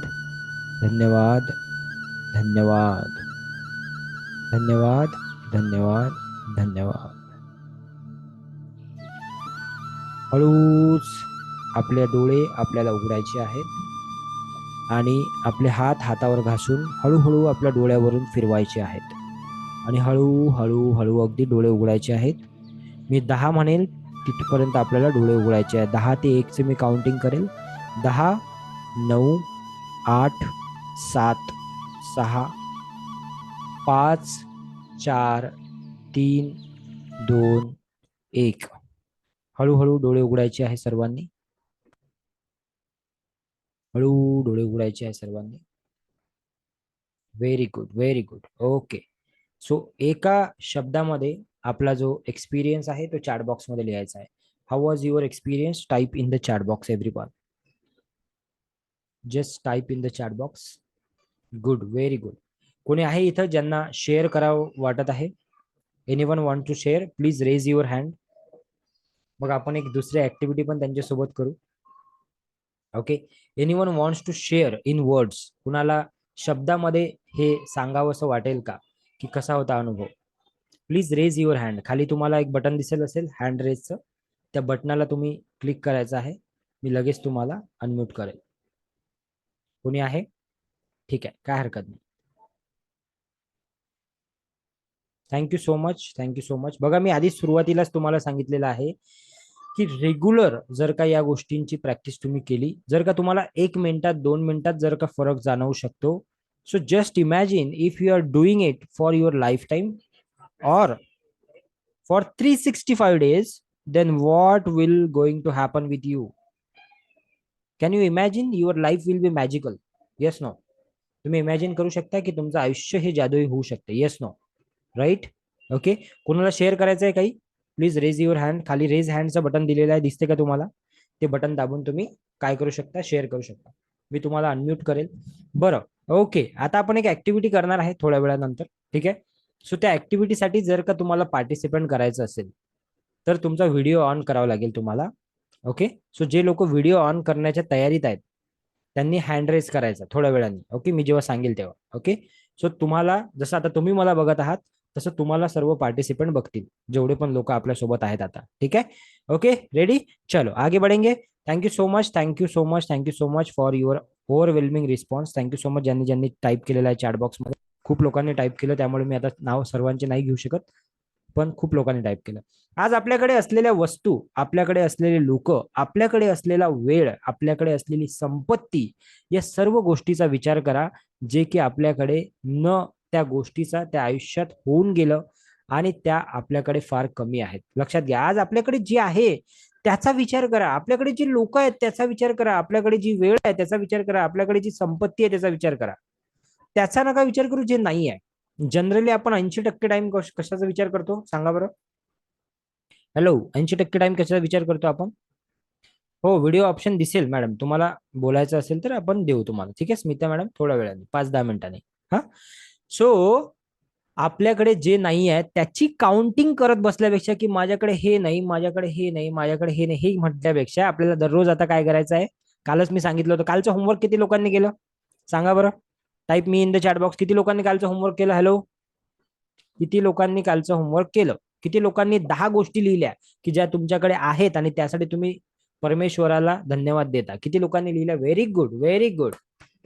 धन्यवाद, धन्यवाद, धन्यवाद, धन्यवाद, धन्यवाद. हळूच आपले डोळे आपल्याला उघडायचे आहेत. आणि आपले हात हातावर घासून हळूहळू आपल्या डोळ्यावरून फिरवायचे आहेत आणि हळूहळू हळू अगदी डोळे उघडायचे आहेत. मी 10 म्हणेल तिथपर्यंत आपल्याला डोळे उघडायचे आहेत. 10 ते 1 चे मी काउंटिंग करेल. 10, 9, 8, 7, 6, 5, 4, 3, 2, 1. हळूहळू डोळे उघडायचे आहे सर्वांनी. हळू डोळे उघडायचे आहे सर्वांनी. Very good, very good. Okay. So एका शब्दामध्ये आपला जो एक्सपिरियन्स आहे तो चॅट बॉक्स मध्ये लिहायचा आहे. How was your experience? Type in the chat box everyone. Just type in the chat box. Good, very good. कोणी आहे इथं ज्यांना शेअर करावं वाटत आहे? Anyone want to share? Please raise your hand. मग आपण एक दुसरी ऍक्टिव्हिटी पण त्यांच्यासोबत करू. Okay. Anyone wants to share in words? कुणाला शब्दामध्ये हे सांगावं असं वाटेल का, की कसा होता अनुभव? Please raise your hand. खाली तुम्हाला एक बटन दिसेल असेल हँड रेजचं, त्या बटनाला तुम्ही क्लिक करायचं आहे. मी लगेच तुम्हाला अनम्यूट करेल. कोणी आहे? ठीक आहे, काय हरकत नाही. Thank you so much, thank you so much. बघा, मी आधी सुरुवातीलाच तुम्हाला सांगितलेलं आहे की रेग्युलर जर का या गोष्टींची प्रॅक्टिस तुम्ही केली, जर का तुम्हाला 1 मिनिटात 2 मिनिटात जर का फरक जाणवू शकतो, so just imagine if you are doing it for your life time or for 365 days, then what will going to happen with you? Can you imagine? Your life will be magical. Yes, no? तुम्ही imagine करू शकता की तुमचं आयुष्य हे जादुई होऊ शकते. Yes, no? राईट? ओके. कोणाला शेअर करायचं आहे काही? Please raise your hand. खाली रेज हँडचं बटन दिलेलं आहे, दिसते का तुम्हाला? ते बटन दाबून तुम्ही काय करू शकता? शेअर करू शकता. मी तुम्हाला अनम्यूट करेल. बरं, ओके. आता आपण एक ऍक्टिव्हिटी करणार आहे थोड्या वेळानंतर. ठीक आहे. सो त्या ऍक्टिव्हिटीसाठी जर का तुम्हाला पार्टिसिपेट करायचं असेल तर तुमचा व्हिडिओ ऑन करावा लागेल तुम्हाला. ओके. सो जे लोक व्हिडिओ ऑन करण्याच्या तयारीत आहेत त्यांनी हँड रेस करायचा थोड्या वेळाने. ओके, मी जेव्हा सांगेल तेव्हा. ओके. सो तुम्हाला जसं आता तुम्ही मला बघत आहात तसं तुम्हाला सर्व पार्टिसिपेंट बघतील, जेवढे पण लोक आपल्या सोबत आहेत आता. ठीक आहे. Okay, ready? चलो आगे बढ़ेंगे. Thank you so much, thank you so much, thank you so much for your overwhelming response. Thank you so much ज्यांनी ज्यांनी टाईप केलेला आहे चॅट बॉक्समध्ये. खूप लोकांनी टाईप केलं, त्यामुळे मी आता नाव सर्वांचे नाही घेऊ शकत, पण खूप लोकांनी टाईप केलं. आज आपल्याकडे असलेल्या वस्तू, आपल्याकडे असलेले लोक, आपल्याकडे असलेला वेळ, आपल्याकडे असलेली संपत्ती, या सर्व गोष्टीचा विचार करा जे की आपल्याकडे न त्या गोष्टीचा त्या आयुष्यात होऊन गेलं आणि त्या आपल्याकडे फार कमी आहेत. लक्षात घ्या, आज आपल्याकडे जे आहे त्याचा विचार करा. आपल्याकडे जी लोक आहेत त्याचा विचार करा. आपल्याकडे जी वेळ आहे त्याचा विचार करा. आपल्याकडे जी संपत्ती आहे त्याचा विचार करा. त्याचा नका विचार करू जे नाही आहे. जनरली आपण 80% टाइम कशाचा विचार करतो सांगा बरं? हॅलो, 80% टाइम कशाचा विचार करतो आपण? हो, व्हिडिओ ऑप्शन दिसेल मॅडम. तुम्हाला बोलायचं असेल तर आपण देऊ तुम्हाला. ठीक आहे स्मिता मॅडम, थोड्या वेळाने 5-10 मिनिटांनी. हा. सो आपल्याकडे जे नाही आहे त्याची काउंटिंग करत बसल्यापेक्षा, की माझ्याकडे हे नाही, माझ्याकडे हे नाही, माझ्याकडे हे नाही, हे म्हटल्यापेक्षा आपल्याला दररोज आता काय करायचं आहे? कालच मी सांगितलं होतं. कालचं होमवर्क किती लोकांनी केलं सांगा बरं? Type me in the chat box. किती लोकांनी कालचं होमवर्क केलं? हॅलो, किती लोकांनी कालचं होमवर्क केलं? किती लोकांनी 10 गोष्टी लिहिल्या की ज्या तुमच्याकडे आहेत आणि त्यासाठी तुम्ही परमेश्वराला धन्यवाद देता? किती लोकांनी लिहिल्या? Very good, very good.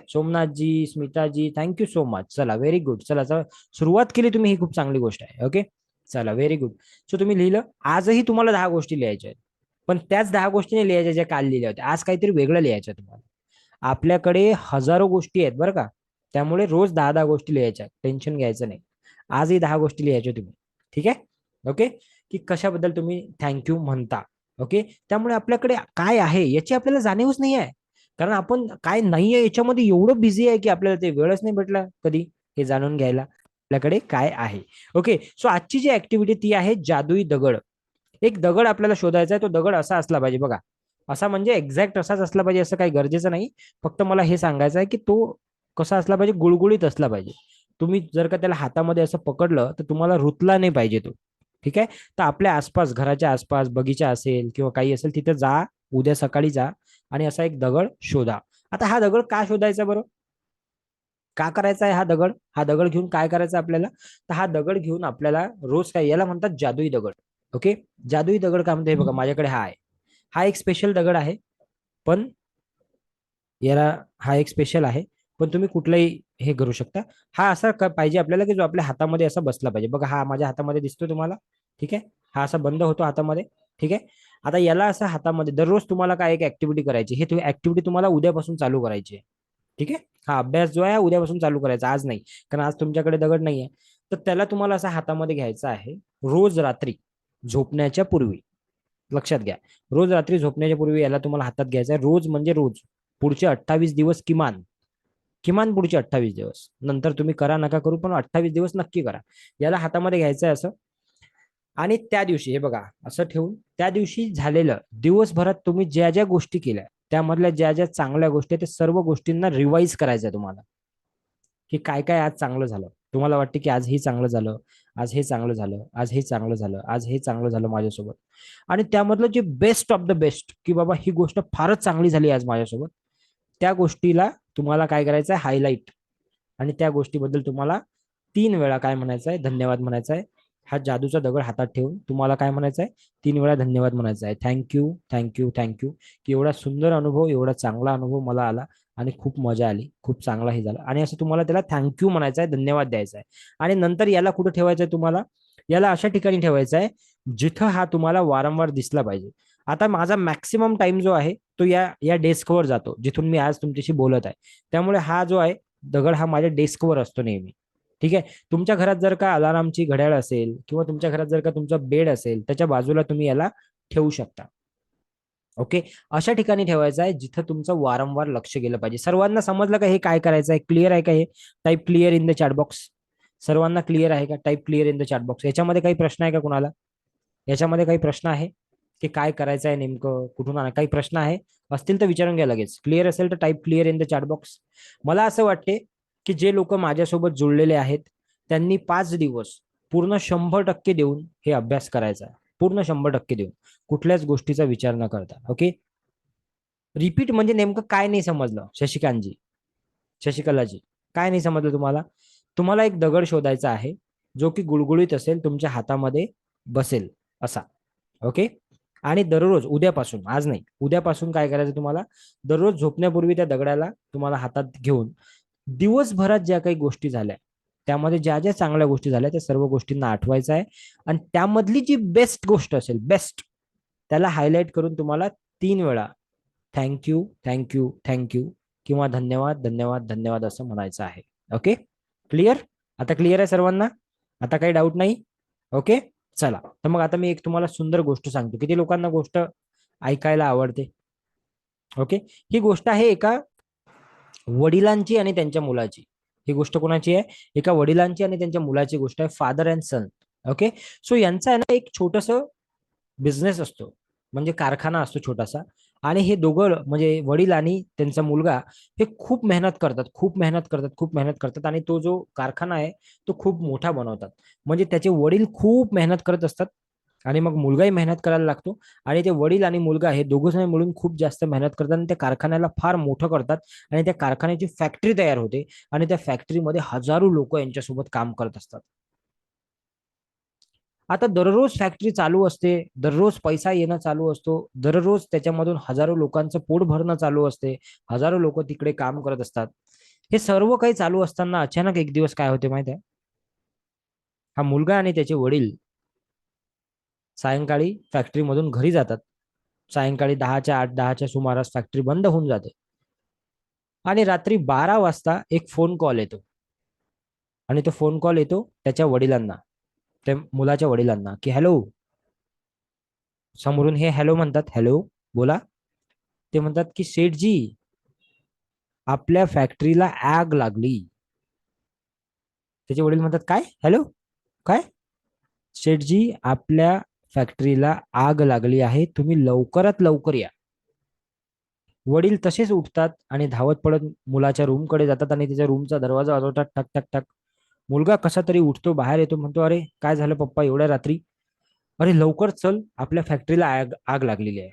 Somnathji, Smitaji, thank you so much. चला, व्हेरी गुड. चला चला, सुरुवात केली तुम्ही, ही खूप चांगली गोष्ट आहे. ओके, चला, व्हेरी गुड. सो तुम्ही लिहिलं. आजही तुम्हाला 10 गोष्टी लिहायच्या आहेत, पण त्याच 10 गोष्टी नाही लिहायच्या ज्या काल लिहिल्या होत्या. आज काहीतरी वेगळं लिहायचं तुम्हाला. आपल्याकडे हजारो गोष्टी आहेत बरं का, त्यामुळे रोज 10-10 गोष्टी लिहायच्या. टेन्शन घ्यायचं नाही. आजही 10 गोष्टी लिहायच्या तुम्ही. ठीक आहे. ओके. की कशाबद्दल तुम्ही थँक्यू म्हणता. ओके. त्यामुळे आपल्याकडे काय आहे याची आपल्याला जाणीवच नाही आहे, कारण आपण काय नाहीये याच्यामध्ये एवढं बिझी आहे की आपल्याला ते वेळच नाही भेटला कधी हे जाणून घ्यायला आपल्याकडे काय आहे. ओके. सो आजची जी ऍक्टिव्हिटी ती आहे जादुई दगड. एक दगड आपल्याला शोधायचा आहे. तो दगड असा असला पाहिजे बघा. असा म्हणजे एक्झॅक्ट असाच असला पाहिजे असं काही गरजेचं नाही. फक्त मला हे सांगायचं आहे की तो कसा असला पाहिजे? गुळगुळीत असला पाहिजे. तुम्ही जर का त्याला हातामध्ये असं पकडलं तर तुम्हाला रुतला नाही पाहिजे तो. ठीक आहे. तर आपल्या आसपास, घराच्या आसपास बगीचा असेल किंवा काही असेल तिथे जा, उद्या सकाळी जा आणि असा एक दगड शोधा. आता हा दगड का शोधायचा बरं? का करायचा आहे हा दगड? हा दगड घेऊन काय करायचं आपल्याला? तर हा दगड घेऊन आपल्याला रोज काय, याला म्हणतात जादुई दगड. ओके. जादुई दगड काय म्हणते हे बघा, माझ्याकडे हा आहे. हा एक स्पेशल दगड आहे, पण याला हा एक स्पेशल आहे. पण तुम्ही कुठलाही हे करू शकता. हा असा पाहिजे आपल्याला की जो आपल्या हातामध्ये असा बसला पाहिजे. बघा हा माझ्या हातामध्ये दिसतो तुम्हाला. ठीक आहे. हा असा बंद होतो हातामध्ये. ठीक आहे. आता याला असं हातामध्ये दररोज तुम्हाला काय एक ऍक्टिव्हिटी करायची. हे ऍक्टिव्हिटी तुम्हाला उद्यापासून चालू करायची आहे. ठीक आहे. हा अभ्यास जो आहे उद्यापासून चालू करायचा, आज नाही. कारण आज तुमच्याकडे दगड नाही आहे. तर त्याला तुम्हाला असा हातामध्ये घ्यायचा आहे. रोज रात्री झोपण्याच्या पूर्वी. लक्षात घ्या. रोज रात्री झोपण्याच्या पूर्वी याला तुम्हाला हातात घ्यायचा आहे. रोज म्हणजे रोज. पुढचे 28 दिवस किमान. किमान पुढचे 28 दिवस. नंतर तुम्ही करा नका करू, पण 28 दिवस नक्की करा. याला हातामध्ये घ्यायचं आहे असं. आणि त्या दिवशी हे बघा असं ठेवून त्या दिवशी झालेलं दिवसभरात तुम्ही ज्या ज्या गोष्टी केल्या, त्यामधल्या ज्या ज्या चांगल्या गोष्टी आहेत, त्या सर्व गोष्टींना रिवाईज करायचं आहे तुम्हाला. की काय काय आज चांगलं झालं. तुम्हाला वाटते की आज हे चांगलं झालं, आज हे चांगलं झालं, आज हे चांगलं झालं, आज हे चांगलं झालं माझ्यासोबत. आणि त्यामधलं जे बेस्ट ऑफ द बेस्ट, की बाबा ही गोष्ट फारच चांगली झाली आज माझ्यासोबत, त्या गोष्टीला तुम्हाला काय करायचं आहे, हायलाइट. आणि त्या गोष्टीबद्दल तुम्हाला 3 वेळा काय म्हणायचं आहे, धन्यवाद म्हणायचं आहे. हा जादूचा दगड हातात ठेवून तुम्हाला काय म्हणायचं आहे, 3 वेळा धन्यवाद म्हणायचं आहे. Thank you, thank you, thank you. की एवढा सुंदर अनुभव, एवढा चांगला अनुभव मला आला आणि खूप मजा आली, खूप चांगलाही झाला. आणि असं तुम्हाला त्याला थँक्यू म्हणायचं आहे, धन्यवाद द्यायचा आहे. आणि नंतर याला कुठं ठेवायचं आहे तुम्हाला, याला अशा ठिकाणी ठेवायचं आहे जिथं हा तुम्हाला वारंवार दिसला पाहिजे. आता माझा मॅक्सिमम टाइम जो आहे तो या या डेस्कवर जातो जिथून मी आज तुमच्याशी बोलत आहे. त्यामुळे हा जो आहे दगड हा माझ्या डेस्कवर असतो नेहमी. ठीक आहे. तुमच्या घरात जर का अलारामची घड्याळ असेल किंवा तुमच्या घरात जर का तुमचा बेड असेल, त्याच्या बाजूला तुम्ही याला ठेवू शकता. ओके. अशा ठिकाणी ठेवायचं आहे जिथं तुमचं वारंवार लक्ष गेलं पाहिजे. सर्वांना समजलं का हे काय करायचं आहे, क्लिअर आहे का हे? Type clear in the chat box. सर्वांना क्लिअर आहे का? Type clear in the chat box. याच्यामध्ये काही प्रश्न आहे का कुणाला? याच्यामध्ये काही प्रश्न आहे की काय करायचं आहे नेमकं, कुठून काही प्रश्न आहे? असतील तर विचारून घ्या लगेच. क्लिअर असेल तर type clear in the chat box. मला असं वाटते की जे लोक माझ्यासोबत जुळलेले आहेत त्यांनी 5 दिवस पूर्ण 100% देऊन हे अभ्यास करायचा आहे. पूर्ण 100% देऊन, कुठल्याच गोष्टीचा विचार न करता. ओके. रिपीट म्हणजे नेमकं काय नाही समजलं शशिकांतजी, शशिकलाजी? काय नाही समजलं तुम्हाला? तुम्हाला एक दगड शोधायचा आहे जो की गुळगुळीत असेल, तुमच्या हातामध्ये बसेल असा. ओके. आणि दररोज उद्यापासून, आज नाही, उद्यापासून काय करायचं तुम्हाला, दररोज झोपण्यापूर्वी त्या दगडाला तुम्हाला हातात घेऊन दिवसभरात ज्या काही गोष्टी झाल्या, त्यामध्ये ज्या ज्या चांगल्या गोष्टी झाल्या त्या सर्व गोष्टींना आठवायचं आहे. आणि त्यामधली जी बेस्ट गोष्ट असेल, बेस्ट, त्याला हायलाइट करून तुम्हाला 3 वेळा थँक्यू, थँक्यू, थँक्यू किंवा धन्यवाद, धन्यवाद, धन्यवाद असं म्हणायचं आहे. ओके. क्लिअर? आता क्लिअर आहे सर्वांना? आता काही डाऊट नाही? ओके. चला तर मग आता मी एक तुम्हाला सुंदर गोष्ट सांगतो. किती लोकांना गोष्ट ऐकायला आवडते? ओके. ही गोष्ट आहे एका वडिलांची आणि त्यांच्या मुलाची. ही गोष्ट कोणाची आहे? एका वडिलांची आणि त्यांच्या मुलाची गोष्ट आहे. Father and son. Okay. So यांचा आहे ना एक छोटस बिझनेस असतो, म्हणजे कारखाना असतो छोटासा. आणि हे दोघं म्हणजे वडील आणि त्यांचा मुलगा हे खूप मेहनत करतात, खूप मेहनत करतात, खूप मेहनत करतात. आणि तो जो कारखाना आहे तो खूप मोठा बनवतात. म्हणजे त्याचे वडील खूप मेहनत करत असतात आणि मग मुलगाही मेहनत करायला लागतो. आणि ते वडील आणि मुलगा हे दोघं जण मिळून खूप जास्त मेहनत करतात आणि त्या कारखान्याला फार मोठं करतात. आणि त्या कारखान्याची फॅक्टरी तयार होते आणि त्या फॅक्टरीमध्ये हजारो लोक यांच्यासोबत काम करत असतात. आता दररोज फॅक्टरी चालू असते, दररोज पैसा येणं चालू असतो, दररोज त्याच्यामधून हजारो लोकांचं पोट भरणं चालू असते, हजारो लोक तिकडे काम करत असतात. हे सर्व काही चालू असताना अचानक एक दिवस काय होते माहिती आहे? हा मुलगा आणि त्याचे वडील सायंकाळी फॅक्टरीमधून घरी जातात. सायंकाळी 10च्या 8-10च्या सुमारास फॅक्टरी बंद होऊन जाते. आणि रात्री 12 वाजता एक फोन कॉल येतो. आणि तो फोन कॉल येतो त्याच्या वडिलांना, त्या मुलाच्या वडिलांना, की हॅलो. समोरून हे हॅलो म्हणतात, हॅलो, बोला. ते म्हणतात की शेठजी, आपल्या फॅक्टरीला आग लागली. त्याचे वडील म्हणतात काय, हॅलो, काय? शेठजी, आपल्या फॅक्टरीला आग लागली आहे, तुम्ही लवकरात लवकर या. वडील तसेच उठतात आणि धावत पडत मुलाच्या रूमकडे जातात आणि त्याच्या रूमचा दरवाजा वाजवतात, टक टक टक. मुलगा कसा तरी उठतो, बाहेर येतो, म्हणतो अरे काय झालं पप्पा एवढ्या रात्री? अरे लवकर चल, आपल्या फॅक्टरीला आग आग लागलेली आहे.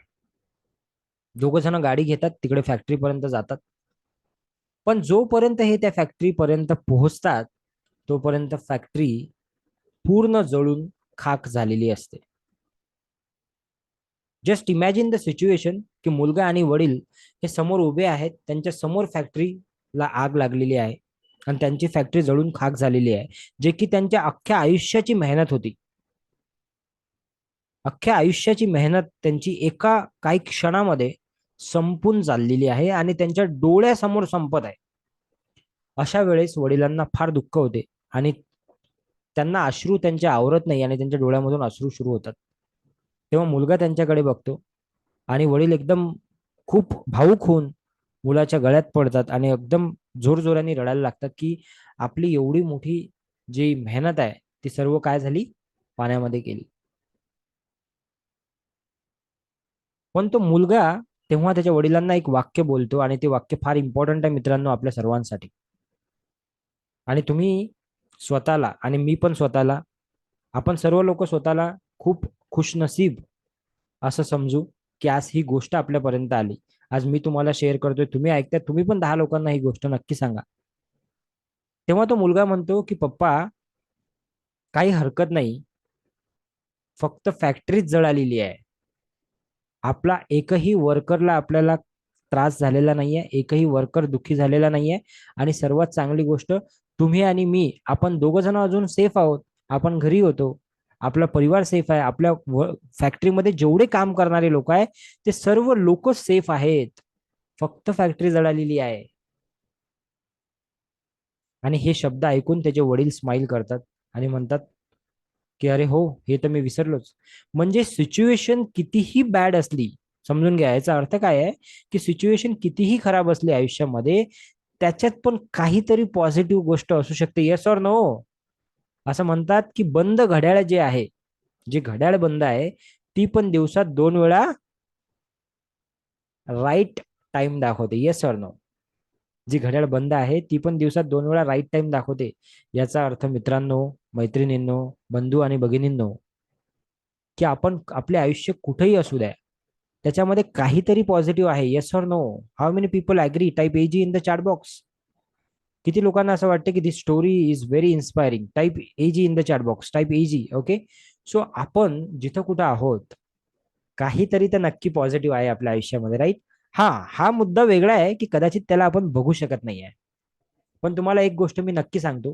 दोघं जण गाडी घेतात, तिकडे फॅक्टरीपर्यंत जातात. पण जोपर्यंत हे त्या फॅक्टरीपर्यंत पोहोचतात तोपर्यंत फॅक्टरी पूर्ण जळून खाक झालेली असते. जस्ट इमॅजिन द सिच्युएशन की मुलगा आणि वडील हे समोर उभे आहेत, त्यांच्या समोर फॅक्टरीला आग लागलेली आहे आणि त्यांची फॅक्टरी जळून खाक झालेली आहे, जे की त्यांच्या अख्ख्या आयुष्याची मेहनत होती. अख्ख्या आयुष्याची मेहनत त्यांची एका काही क्षणामध्ये संपून चाललेली आहे आणि त्यांच्या डोळ्यासमोर संपत आहे. अशा वेळेस वडिलांना फार दुःख होते आणि त्यांना अश्रू त्यांच्या आवरत नाही आणि त्यांच्या डोळ्यामधून अश्रू सुरू होतात. तेव्हा मुलगा त्यांच्याकडे बघतो आणि वडील एकदम खूप भावुक होऊन मुलाच्या गळ्यात पडतात आणि एकदम जोरजोराने रडायला लागतात की आपली एवढी मोठी जी मेहनत आहे ती सर्व काय झाली, पाण्यामध्ये गेली. पण तो मुलगा तेव्हा त्याच्या वडिलांना एक वाक्य बोलतो आणि ते वाक्य फार इम्पॉर्टंट आहे मित्रांनो आपल्या सर्वांसाठी. आणि तुम्ही स्वतःला आणि मी पण स्वतःला, आपण सर्व लोक स्वतःला खूप खुशनसीब असं समजू की आज ही गोष्ट आपल्यापर्यंत आली. आज मी तुम्हाला शेअर करतोय, तुम्ही ऐकताय, तुम्ही पण 10 लोकांना ही गोष्ट नक्की सांगा. तेव्हा तो मुलगा म्हणतो की पप्पा, काही हरकत नाही, फक्त फॅक्टरीच जळालेली आहे. आपला एकही वर्करला आपल्याला त्रास झालेला नाहीये, एकही वर्कर दुःखी झालेला नाहीये. आणि सर्वात चांगली गोष्ट, तुम्ही आणि मी आपण दोघ जण अजून सेफ आहोत. आपण घरी होतो, आपला परिवार सेफ आहे, आपल्या फॅक्टरीमध्ये जेवढे काम करणारे लोक आहे ते सर्व लोक सेफ आहेत. फक्त फॅक्टरी जळालेली आहे. आणि हे शब्द ऐकून त्याचे वडील स्माइल करतात आणि म्हणतात की अरे हो, हे तर मी विसरलोच. म्हणजे सिच्युएशन कितीही बॅड असली, समजून घ्या याचा अर्थ काय आहे, की सिच्युएशन कितीही खराब असली आयुष्यामध्ये, त्याच्यात पण काहीतरी पॉझिटिव्ह गोष्ट असू शकते. Yes or no? असं म्हणतात की बंद घड्याळ जे आहे, जे घड्याळ बंद आहे, ती पण दिवसात 2 वेळा राईट टाइम दाखवते. Yes or no? जी घड्याळ बंद आहे ती पण दिवसात 2 वेळा राईट टाइम दाखवते. याचा अर्थ मित्रांनो, मैत्रिणींनो, बंधू आणि भगिनींनो, की आपण आपले आयुष्य कुठेही असू द्या, त्याच्यामध्ये काहीतरी पॉझिटिव्ह आहे. Yes or no? How many people agree? Type AG in the chat box. किती लोकांना असं वाटतं की this story is very inspiring? Type AG in the chat box. Type AG. Okay. So आपण जिथं कुठं आहोत, काहीतरी तर नक्की पॉझिटिव्ह आहे आपल्या आयुष्यामध्ये, राईट? हा हा मुद्दा वेगळा आहे की कदाचित त्याला आपण बघू शकत नाही आहे. पण तुम्हाला एक गोष्ट मी नक्की सांगतो,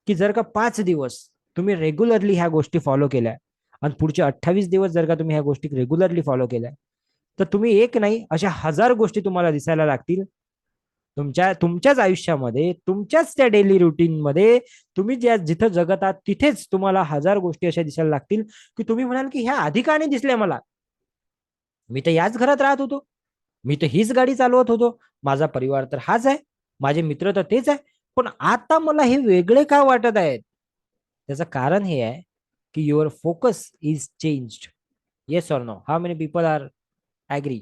की जर का 5 दिवस तुम्ही रेग्युलरली ह्या गोष्टी फॉलो केल्या आणि पुढचे 28 दिवस जर का तुम्ही ह्या गोष्टी रेग्युलरली फॉलो केल्या, तर तुम्ही एक नाही अशा 1000 गोष्टी तुम्हाला दिसायला लागतील तुमच्याच आयुष्यामध्ये, तुमच्याच त्या डेली रुटीन मध्ये. तुम्ही ज्या जिथं जगत आहात तिथेच तुम्हाला 1000 गोष्टी अशा दिसायला लागतील की तुम्ही म्हणाल की ह्या आधी का नाही दिसल्या मला. मी तर याच घरात राहत होतो, मी तर हीच गाडी चालवत होतो, माझा परिवार तर हाच आहे, माझे मित्र तर तेच आहे, पण आता मला हे वेगळे का वाटत आहेत. त्याचं कारण हे आहे की your focus is changed. Yes or no? How many people are agree?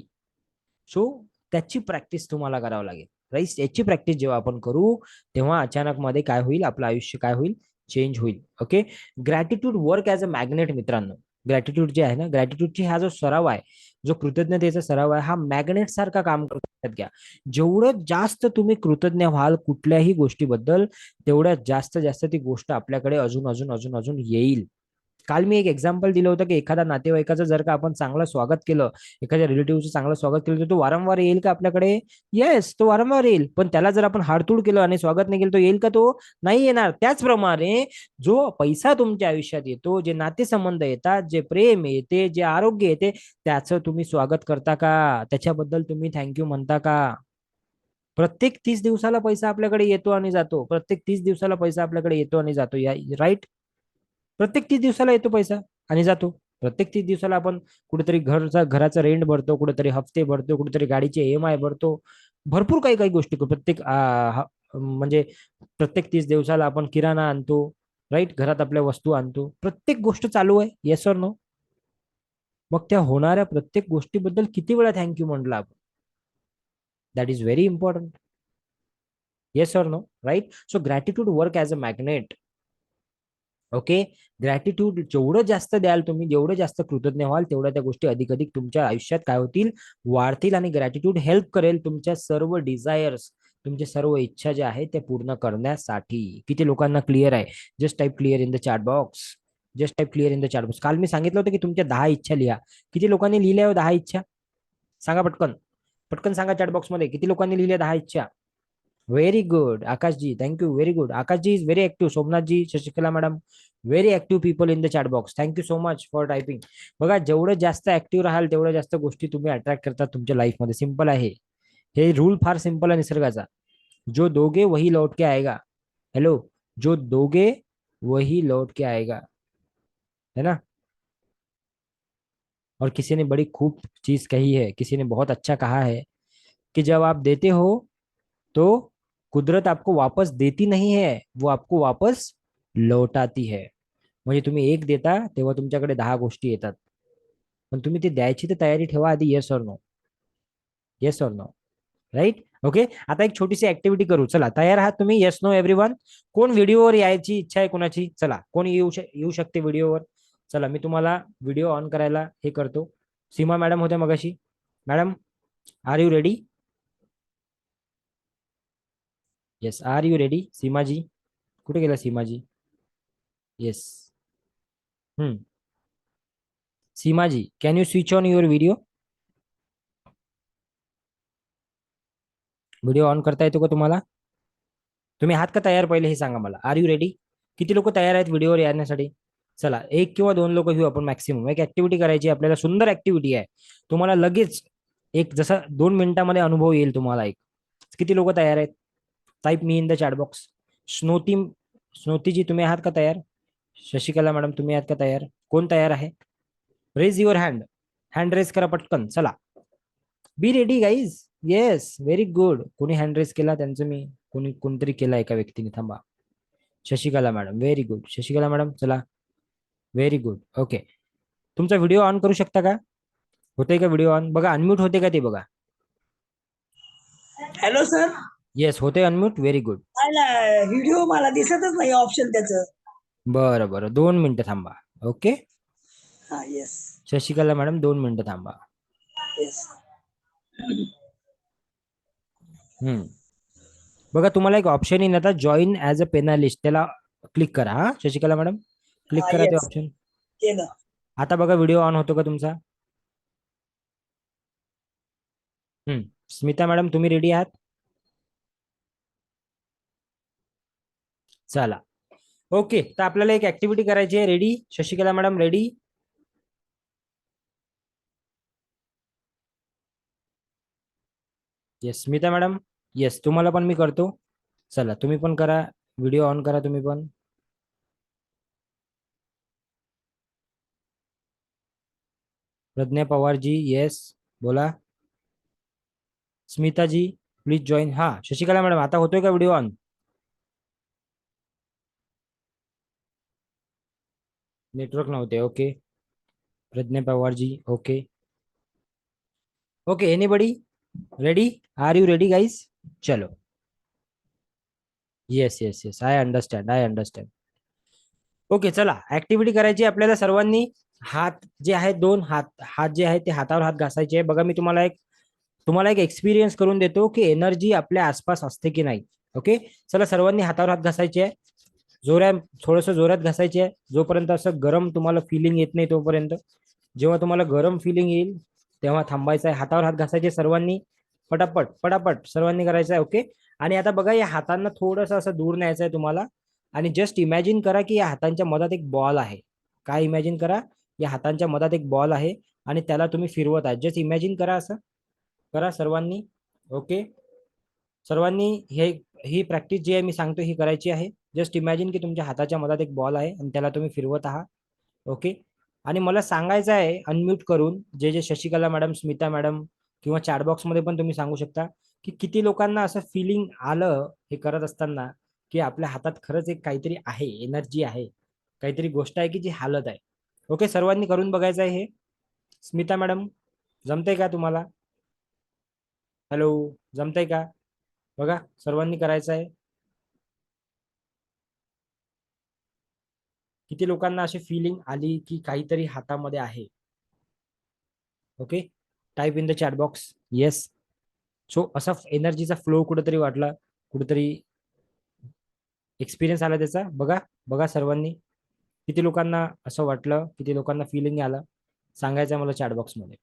So त्याची प्रॅक्टिस तुम्हाला करावं लागेल, राईट? याची प्रॅक्टिस जेव्हा आपण करू, तेव्हा अचानक मध्ये काय होईल, आपलं आयुष्य काय होईल, चेंज होईल. Okay. Gratitude work as a magnet मित्रांनो. ग्रॅटिट्यूड जे आहे ना, ग्रॅटिट्यूडची हा जो सराव आहे, जो कृतज्ञतेचा सराव आहे, हा मॅग्नेट सारखा काम करतात. घ्या, जेवढं जास्त तुम्ही कृतज्ञ व्हाल कुठल्याही गोष्टीबद्दल, तेवढ्यात जास्त जास्त ती गोष्ट आपल्याकडे अजून अजून अजून अजून येईल. काल मी एक एक्झाम्पल दिलं होतं की एखादा नातेवाईकाचं जर का आपण चांगलं स्वागत केलं, एखाद्या रिलेटिव्हचं चांगलं स्वागत केलं, तर तो वारंवार येईल का आपल्याकडे? येस, तो वारंवार येईल. पण त्याला जर आपण हाडतूड केलं आणि स्वागत नाही केलं, तो येईल का? तो नाही येणार. त्याचप्रमाणे जो पैसा तुमच्या आयुष्यात येतो, जे नातेसंबंध येतात, जे प्रेम येते, जे आरोग्य येते, त्याचं तुम्ही स्वागत करता का? त्याच्याबद्दल तुम्ही थँक्यू म्हणता का? प्रत्येक 30 दिवसाला पैसा आपल्याकडे येतो आणि जातो. प्रत्येक 30 दिवसाला पैसा आपल्याकडे येतो आणि जातो. या राईट? प्रत्येक 30 दिवसाला येतो पैसा आणि जातो. प्रत्येक 30 दिवसाला आपण कुठेतरी घराचा रेंट भरतो, कुठेतरी हफ्ते भरतो, कुठेतरी गाडीचे EMI भरतो. भरपूर काही काही गोष्टी म्हणजे प्रत्येक 30 दिवसाला आपण किराणा आणतो, राईट? घरात आपल्या वस्तू आणतो. प्रत्येक गोष्ट चालू आहे. येस और नो? मग त्या होणाऱ्या प्रत्येक गोष्टीबद्दल किती वेळा थँक्यू म्हटलं आपण? That is very important. Yes और no? Right? So gratitude work as a magnet. Okay. Gratitude जेवढं जास्त द्याल तुम्ही, जेवढं जास्त कृतज्ञ व्हाल, तेवढ्या त्या गोष्टी अधिक अधिक तुमच्या आयुष्यात काय होतील, वाढतील. आणि ग्रॅटिट्यूड हेल्प करेल तुमच्या सर्व डिझायर्स, तुमचे सर्व इच्छा ज्या आहेत त्या पूर्ण करण्यासाठी. किती लोकांना क्लिअर आहे? Just type clear in the chat box. Just type clear in the chat box. काल मी सांगितलं होतं की तुमच्या 10 इच्छा लिहा. किती लोकांनी लिहिल्या 10 इच्छा? सांगा पटकन. पटकन सांगा चॅट बॉक्स मध्ये किती लोकांनी लिहिल्या 10 इच्छा. Very good Akash ji, thank you, very good. Akash ji is very active. Somnath ji, Shashikala madam, very active people in the chat box. Thank you so much for typing. बघा, जेवढं जास्त ऍक्टिव्ह राहाल तेवढ्या जास्त गोष्टी तुम्ही अट्रॅक्ट करतात तुमच्या लाईफमध्ये. सिंपल आहे हे रूल, फार सिंपल आहे निसर्गाचा. जो दोगे वही लौट के आएगा. हेलो, जो दोगे वही लौट के आएगा, है ना. और किसी ने बड़ी खूब चीज कही है, किसी ने बहुत अच्छा कहा है कि जब आप देते हो तो कुदरत आपको वापस देती नहीं है, वो आपको वापस लौटाती है. म्हणजे तुम्ही एक देता तेव्हा तुमच्याकडे 10 गोष्टी येतात, पण तुम्ही ती द्यायची तर तयारी ठेवा आधी. येस और नो, येस और नो, राईट. ओके, आता एक छोटीशी ऍक्टिव्हिटी करू. चला, तयार आहात तुम्ही? Yes no everyone. कोण व्हिडिओवर यायची इच्छा आहे कोणाची? चला, कोण येऊ शकते व्हिडिओवर? चला, मी तुम्हाला व्हिडिओ ऑन करायला हे करतो. सीमा मॅडम होत्या मगाशी. Madam, are you ready? Yes, are you ready Seemaji? कुठे गेला Seemaji? Yes. Hmm. Seemaji, can you switch on your video? Video on करता येतो का तुम्हाला? तुम्ही आहात का तयार? पहिले हे सांगा मला. Are you ready? किती लोक तयार आहेत व्हिडिओवर येण्यासाठी? चला, एक किंवा दोन लोक घेऊ आपण मॅक्सिमम. एक ऍक्टिव्हिटी करायची आपल्याला, सुंदर ऍक्टिव्हिटी आहे. तुम्हाला लगेच एक जसा 2 मिनिटामध्ये अनुभव येईल तुम्हाला एक. किती लोक तयार आहेत? Type me in the chat box. स्नोती, स्नोतीजी तुम्ही आहात का तयार? शशिकला मॅडम तुम्ही आहात का तयार? कोण तयार आहे? Raise your hand. Hand raise करा पटकन. चला, be ready guys. Yes, very good. कोणी हँड रेज केला त्यांचं मी, कोणतरी केला एका व्यक्तीने. थांबा. Shashikala madam, very good. Shashikala madam चला, व्हेरी गुड. ओके, तुमचा व्हिडिओ ऑन करू शकता का? होते का व्हिडिओ ऑन? बघा, अनम्यूट होते का ते बघा. Hello sir. येस, होते अनम्यूट. Very good. व्हिडिओ मला दिसतच नाही ऑप्शन त्याचं. बरं बरं, 2 मिनिटं थांबा. ओके, हा, येस शशिकला मॅडम 2 मिनिटं थांबा. येस. हम्म. बघा, तुम्हाला एक ऑप्शन येईल आता, जॉईन ऍज अ पेनालिस्ट. त्याला क्लिक करा. हा शशिकला मॅडम, क्लिक हा, करा ते येस ऑप्शन. केलं. आता बघा, व्हिडिओ ऑन होतो का तुमचा? स्मिता मॅडम तुम्ही रेडी आहात? चला, ओके. तर आपल्याला एक ऍक्टिव्हिटी करायची आहे. Ready Shashikala madam? Ready? Yes. Smita madam? Yes, तुम्हाला पण मी करतो. चला, तुम्ही पण करा. व्हिडिओ ऑन करा तुम्ही पण. प्रज्ञा पवार जी, येस, बोला. Smita ji, please join. हा, शशिकला मॅडम आता होतोय का व्हिडिओ ऑन? नेटवर्क नव्हते. Okay. Pragya Pawar ji, okay. Okay, anybody ready? Are you ready guys? चलो. Yes yes yes, I understand, I understand. Okay, चला, ऍक्टिव्हिटी करायची आपल्याला सर्वांनी. हात जे आहेत, दोन हात, हात जे आहेत ते हातावर हात घासायचे आहे. बघा, मी तुम्हाला एक एक्सपिरियन्स करून देतो की एनर्जी आपल्या आसपास असते की नाही. ओके, चला, सर्वांनी हातावर हात घासायचे आहे. जोरात, थोडस जोरात घासायचे आहे, जोपर्यंत असं गरम तुम्हाला फिलिंग येत नाही तोपर्यंत. जेव्हा तुम्हाला गरम फिलिंग येईल तेव्हा थांबायचं आहे. हातावर हात घासायचे सर्वांनी, पटापट पटापट सर्वांनी करायचं आहे. ओके, आणि आता बघा, या हातांना थोडस असं दूर न्यायचं आहे तुम्हाला. आणि जस्ट इमॅजिन करा की या हातांच्या मधात एक बॉल आहे. काय इमॅजिन करा? या हातांच्या मधात एक बॉल आहे आणि त्याला तुम्ही फिरवत आहे. जस्ट इमॅजिन करा, असं करा सर्वांनी. ओके, सर्वांनी ही प्रॅक्टिस जी आहे मी सांगतो ही करायची आहे. जस्ट इमॅजिन की तुमच्या हाताच्या मधात एक बॉल आहे आणि त्याला तुम्ही फिरवत आहात. ओके, आणि मला सांगायचं आहे अनम्यूट करून, जे जे शशिकला मॅडम, स्मिता मॅडम, किंवा चॅटबॉक्स मध्ये पण तुम्ही सांगू शकता की किती लोकांना असं फिलिंग आलं हे करत असताना की आपल्या हातात खरंच एक काहीतरी आहे, एनर्जी आहे, काहीतरी गोष्ट आहे की जी हालत आहे. ओके, सर्वांनी करून बघायचं आहे हे. स्मिता मॅडम, जमतंय का तुम्हाला? हॅलो, जमतंय का? बघा, सर्वांनी करायचं आहे. किती लोकांना अशी फिलिंग आली की काहीतरी हातामध्ये आहे? Okay, type in the chat box. Yes. So असा एनर्जीचा फ्लो कुठेतरी वाटला, कुठेतरी एक्सपिरियन्स आला त्याचा. बघा बघा सर्वांनी. किती लोकांना असं वाटलं, किती लोकांना फिलिंग आलं, सांगायचं आहे मला चॅट बॉक्समध्ये.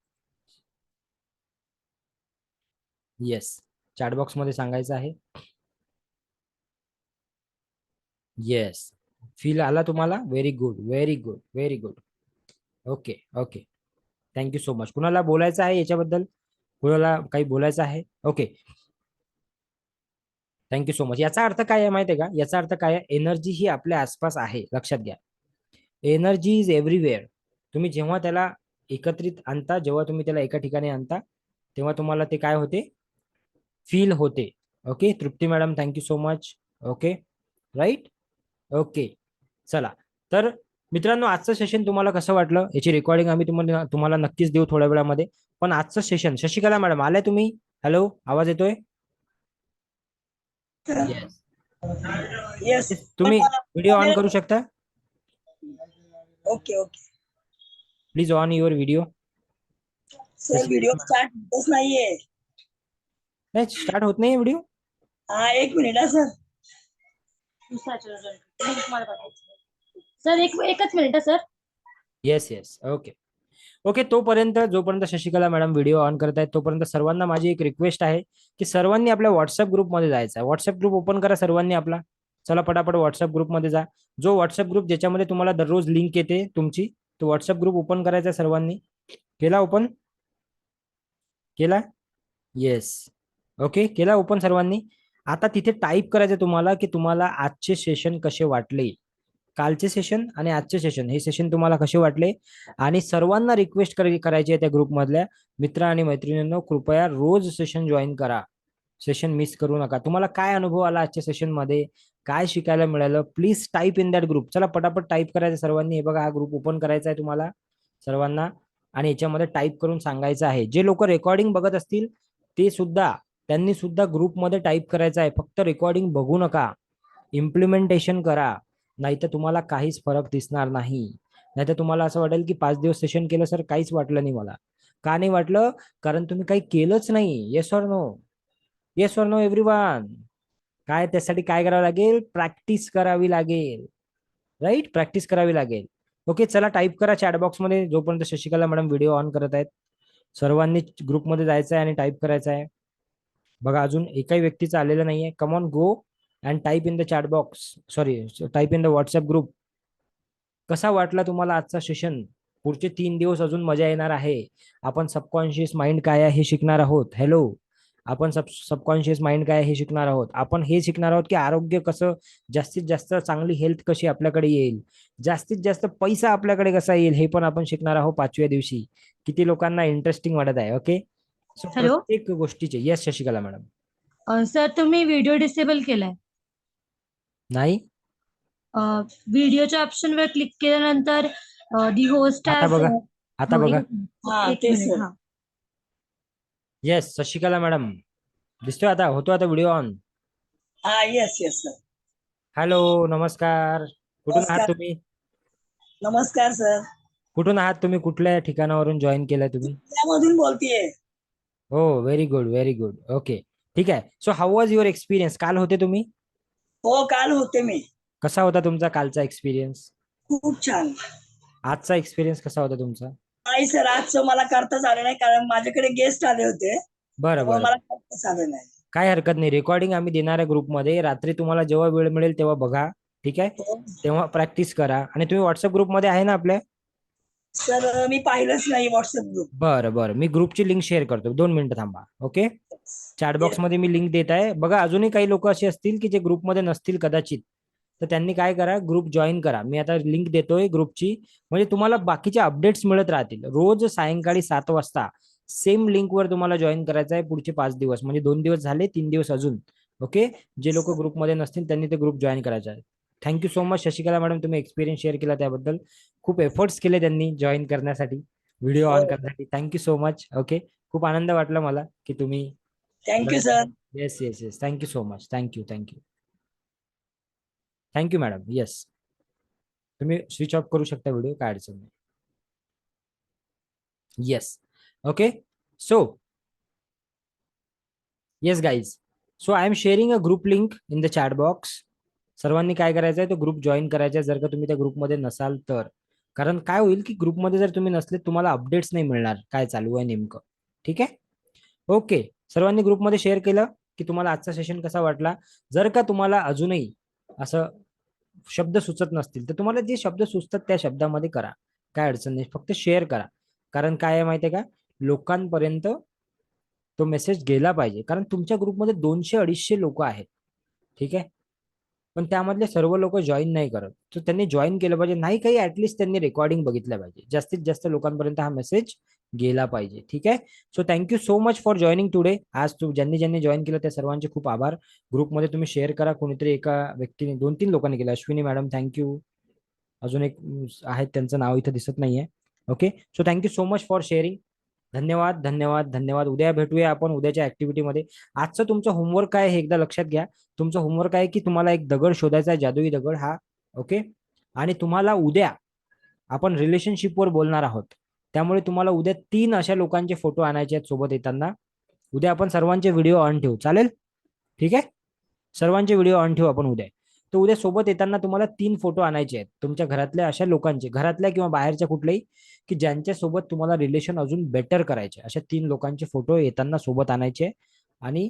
येस, चॅट बॉक्समध्ये सांगायचं आहे. येस, फील आला तुम्हाला? Very good, very good, very good. Okay okay, thank you so much. कुणाला बोलायचं आहे याच्याबद्दल? कुणाला काही बोलायचं आहे? Okay, thank you so much. याचा अर्थ काय आहे माहिती आहे का? याचा अर्थ काय आहे? एनर्जी ही आपल्या आसपास आहे, लक्षात घ्या. Energy is everywhere. तुम्ही जेव्हा त्याला एकत्रित आणता, जेव्हा तुम्ही त्याला एका ठिकाणी आणता, तेव्हा तुम्हाला ते काय होते? फील होते. Okay Trupti madam, thank you so much. Okay, right. Okay, चला. तर मित्रांनो, आजचं सेशन तुम्हाला कसं वाटलं? याची रेकॉर्डिंग आम्ही तुम्हाला नक्कीच देऊ थोड्या वेळामध्ये. पण आजचं सेशन, शशिकला मॅडम आलाय तुम्ही? हॅलो, आवाज येतोय? येस. येस. पण तुम्ही मला व्हिडिओ ऑन करू शकता? Okay okay. Please on your video. Sir video start होतच नाहीये. नाही, स्टार्ट होत नाही व्हिडिओ. हा, एक मिनिट हा सर. सर एकच minute sir. Yes yes, okay okay. तोपर्यंत, जोपर्यंत शशिकला मॅडम व्हिडिओ ऑन करत आहेत, तोपर्यंत सर्वांना माझी एक रिक्वेस्ट आहे की सर्वांनी आपल्या व्हॉट्सअप ग्रुपमध्ये जायचं आहे. व्हॉट्सअप ग्रुप ओपन करा सर्वांनी आपला. चला पटापट व्हॉट्सअप ग्रुपमध्ये जा. जो व्हॉट्सअप ग्रुप ज्याच्यामध्ये तुम्हाला दररोज लिंक येते तुमची, तो व्हॉट्सअप ग्रुप ओपन करायचा सर्वांनी. केला ओपन? केला? येस, ओके, केला ओपन सर्वांनी. आता तिथे टाईप करायचं तुम्हाला की तुम्हाला आजचे सेशन कसे वाटले, कालचे सेशन आणि आजचे सेशन, हे सेशन तुम्हाला कसे वाटले. आणि सर्वांना रिक्वेस्ट करायची आहे त्या ग्रुपमधल्या मित्र आणि मैत्रिणींनो, कृपया रोज सेशन जॉईन करा. सेशन मिस करू नका. तुम्हाला काय अनुभव आला आजच्या सेशन मध्ये, काय शिकायला मिळालं, please type in that group. चला पटापट टाईप करायचं सर्वांनी. हे बघा, हा ग्रुप ओपन करायचा आहे तुम्हाला सर्वांना आणि याच्यामध्ये टाईप करून सांगायचं आहे. जे लोक रेकॉर्डिंग बघत असतील ते सुद्धा, त्यांनी सुद्धा ग्रुपमध्ये टाईप करायचं आहे. फक्त रेकॉर्डिंग बघू नका, इम्प्लिमेंटेशन करा. नाहीतर तुम्हाला काहीच फरक दिसणार नाही. नाहीतर तुम्हाला असं वाटेल की 5 दिवस सेशन केलं सर, काहीच वाटलं नाही मला. का नाही वाटलं? कारण तुम्ही काही केलंच नाही. Yes or no? Yes or no everyone? काय त्यासाठी काय करावं लागेल? प्रॅक्टिस करावी लागेल. राईट, प्रॅक्टिस करावी लागेल. ओके, चला टाईप करा चॅट बॉक्समध्ये, जोपर्यंत शशिकला मॅडम व्हिडिओ ऑन करत आहेत. सर्वांनी ग्रुपमध्ये जायचं आहे आणि टाईप करायचं आहे. बघा, अजून एकाही व्यक्तीचं आलेलं नाहीये. Come on, go and type in the chat box, sorry, type in the WhatsApp group. कसा वाटला तुम्हाला आजचा सेशन? पुढचे 3 दिवस अजून मजा येणार आहे. आपण सबकॉन्शियस माइंड काय आहे हे शिकणार आहोत. हॅलो, आपण सबकॉन्शियस माइंड काय आहे हे शिकणार आहोत. आपण हे शिकणार आहोत की आरोग्य कसं, जास्तीत जास्त चांगली हेल्थ कशी आपल्याकडे येईल, जास्तीत जास्त पैसा आपल्याकडे कसा येईल, हे पण आपण शिकणार आहोत 5व्या दिवशी. किती लोकांना इंटरेस्टिंग वाटत आहे? Okay, so hello. प्रत्येक गोष्टीचे. Yes Shashikala madam. सर तुम्ही व्हिडिओ डिसेबल केलाय. नाही, व्हिडिओच्या ऑप्शनवर क्लिक केल्यानंतर दी होस्ट आता बघा, आता बघा. हा, तेच सर. येस शशिकला मॅडम, दिसतोय आता, होतो आता व्हिडिओ ऑन. हा, येस येस सर. हॅलो, नमस्कार. कुठून आहात नमस्कार. तुम्ही? नमस्कार सर. कुठून आहात तुम्ही? कुठल्या ठिकाणावरून जॉईन केलाय तुम्ही? त्यामधून बोलतीये. हो, very good, very good. Okay, ठीक आहे. So how was your experience? काल होते तुम्ही? हो, काल होते मी. कसा होता तुमचा कालचा एक्सपिरियन्स? खूप छान. आजचा एक्सपिरियन्स कसा होता तुमचा? नाही सर, आजचं मला करताच आलं नाही कारण माझ्याकडे गेस्ट आले होते, बरं त्यामुळे बरं, मला करताच आलं नाही. काय हरकत नाही. रेकॉर्डिंग आम्ही देणार आहे ग्रुपमध्ये. रात्री तुम्हाला जेव्हा वेळ मिळेल तेव्हा बघा, ठीक आहे? हो. तेव्हा प्रॅक्टिस करा. आणि तुम्ही व्हॉट्सअप ग्रुपमध्ये आहे ना आपल्या? सर मी पाहिलंच नाही व्हॉट्सअप ग्रुप. बरं बरं, मी ग्रुपची लिंक शेअर करतो. 2 मिनिटं थांबा. ओके, चॅट बॉक्समध्ये मी लिंक देत आहे. बघा, अजूनही काही लोक असे असतील की जे ग्रुपमध्ये नसतील कदाचित, तर त्यांनी काय करा, ग्रुप जॉईन करा. मी आता लिंक देतोय ग्रुपची, म्हणजे तुम्हाला बाकीचे अपडेट्स मिळत राहतील. रोज सायंकाळी 7 वाजता सेम लिंकवर तुम्हाला जॉईन करायचं आहे पुढचे 5 दिवस. म्हणजे 2 दिवस झाले, 3 दिवस अजून. ओके, जे लोक ग्रुपमध्ये नसतील त्यांनी ते ग्रुप जॉईन करायचं आहे. Thank you so much Shashikala madam, तुम्ही एक्सपिरियन्स शेअर केला त्याबद्दल. खूप एफर्ट्स केले त्यांनी जॉईन करण्यासाठी, व्हिडिओ हो, ऑन करण्यासाठी. Thank you so much. ओके, खूप आनंद वाटला मला की तुम्ही. Thank you sir. Yes yes yes, thank you so much. Thank you thank you thank you madam. Yes, तुम्ही स्विच ऑफ करू शकता व्हिडिओ, काय अडचण नाही. Yes, okay. So yes guys, so I am sharing a group link in the chat box. सर्वांनी काय करायचं आहे, तो ग्रुप जॉईन करायचा आहे जर का तुम्ही त्या ग्रुपमध्ये नसाल तर. कारण काय होईल की ग्रुपमध्ये जर तुम्ही नसले तुम्हाला अपडेट्स नाही मिळणार काय चालू आहे नेमकं. ठीक आहे. ओके. सर्वांनी ग्रुपमध्ये शेअर केलं की तुम्हाला आजचा सेशन कसा वाटला. जर का तुम्हाला अजूनही असं शब्द सुचत नसतील तर तुम्हाला जे शब्द सुचतात त्या शब्दामध्ये करा. काय अडचण नाही, फक्त शेअर करा. कारण काय आहे माहिती आहे का, लोकांपर्यंत तो मेसेज गेला पाहिजे. कारण तुमच्या ग्रुपमध्ये 200-250 लोक आहेत. ठीक आहे. पण त्यामधले सर्व लोक जॉईन नाही करत, तर त्यांनी जॉईन केलं पाहिजे. नाही काही ऍटलिस्ट त्यांनी रेकॉर्डिंग बघितलं पाहिजे. जास्तीत जास्त लोकांपर्यंत हा मेसेज गेला पाहिजे. ठीक आहे. So thank you so much for joining today. आज ज्यांनी ज्यांनी जॉईन केलं त्या सर्वांचे खूप आभार. ग्रुपमध्ये तुम्ही शेअर करा. कोणीतरी एका व्यक्तीने 2-3 लोकांनी केलं. Ashwini madam thank you. अजून एक आहेत त्यांचं नाव इथं दिसत नाहीये. Okay. So thank you so much for sharing. धन्यवाद धन्यवाद धन्यवाद. उद्या भेटूया आपण उद्याच्या ऍक्टिव्हिटीमध्ये. आजचं तुमचं होमवर्क काय हे एकदा लक्षात घ्या. तुमचं होमवर्क आहे की तुम्हाला एक दगड शोधायचा आहे, जादुई दगड हा. ओके. आणि तुम्हाला उद्या आपण रिलेशनशिपवर बोलणार आहोत. त्यामुळे तुम्हाला उद्या 3 अशा लोकांचे फोटो आणायचे आहेत सोबत येताना. उद्या आपण सर्वांचे व्हिडिओ ऑन ठेवू. चालेल. ठीक आहे. सर्वांचे व्हिडिओ ऑन ठेवू आपण उद्या. तर उद्या सोबत येताना तुम्हाला 3 फोटो आणायचे आहेत तुमच्या घरातल्या अशा लोकांचे, घरातल्या किंवा बाहेरच्या कुठल्याही, की ज्यांच्या सोबत तुम्हाला रिलेशन अजून बेटर करायचे. अशा 3 लोकांचे फोटो येताना सोबत आणायचे. आणि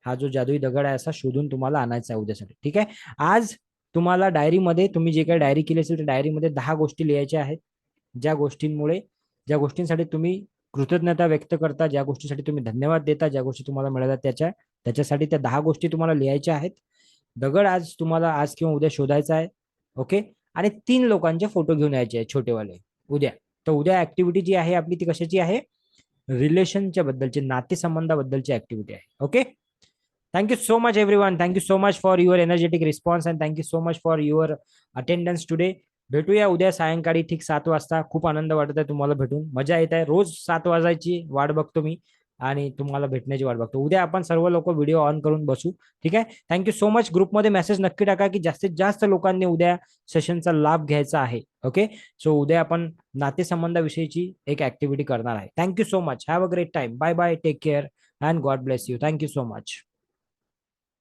हा जो जादुई दगड आहे असा शोधून तुम्हाला आणायचा आहे उद्यासाठी. ठीक आहे. आज तुम्हाला डायरीमध्ये, तुम्ही जे काही डायरी केली असेल त्या डायरीमध्ये 10 गोष्टी लिहायच्या आहेत. ज्या गोष्टींसाठी तुम्ही कृतज्ञता व्यक्त करता, ज्या गोष्टीसाठी तुम्ही धन्यवाद देता, ज्या गोष्टी तुम्हाला मिळाल्या त्याच्यासाठी त्या 10 गोष्टी तुम्हाला लिहायच्या आहेत. दगड आज तुम्हाला आज किंवा उद्या शोधायचा आहे. ओके. आणि 3 लोकांचे फोटो घेऊन यायचे आहेत छोटेवाले उद्या. तर उद्या ऍक्टिव्हिटी जी आहे आपली ती कशाची आहे, रिलेशनच्या बद्दलची, नातेसंबंधाबद्दलची ऍक्टिव्हिटी आहे. Okay. Thank you so much everyone. Thank you so much for your energetic response and thank you so much for your attendance today. भेटूया उद्या सायंकाळी ठीक 7 वाजता. खूप आनंद वाटत आहे तुम्हाला भेटून, मजा येत आहे. रोज 7 वाजायची वाट बघतो मी आणि तुम्हाला भेटण्याची वाट बघतो. उद्या आपण सर्व लोक व्हिडिओ ऑन करून बसू. ठीक आहे. Thank you so much. ग्रुपमध्ये मेसेज नक्की टाका की जास्तीत जास्त लोकांनी उद्या सेशनचा लाभ घ्यायचा आहे. ओके. सो उद्या आपण नातेसंबंधाविषयीची एक ऍक्टिव्हिटी करणार आहे. Thank you so much. Have a great time. Bye bye. Take care and God bless you. Thank you so much.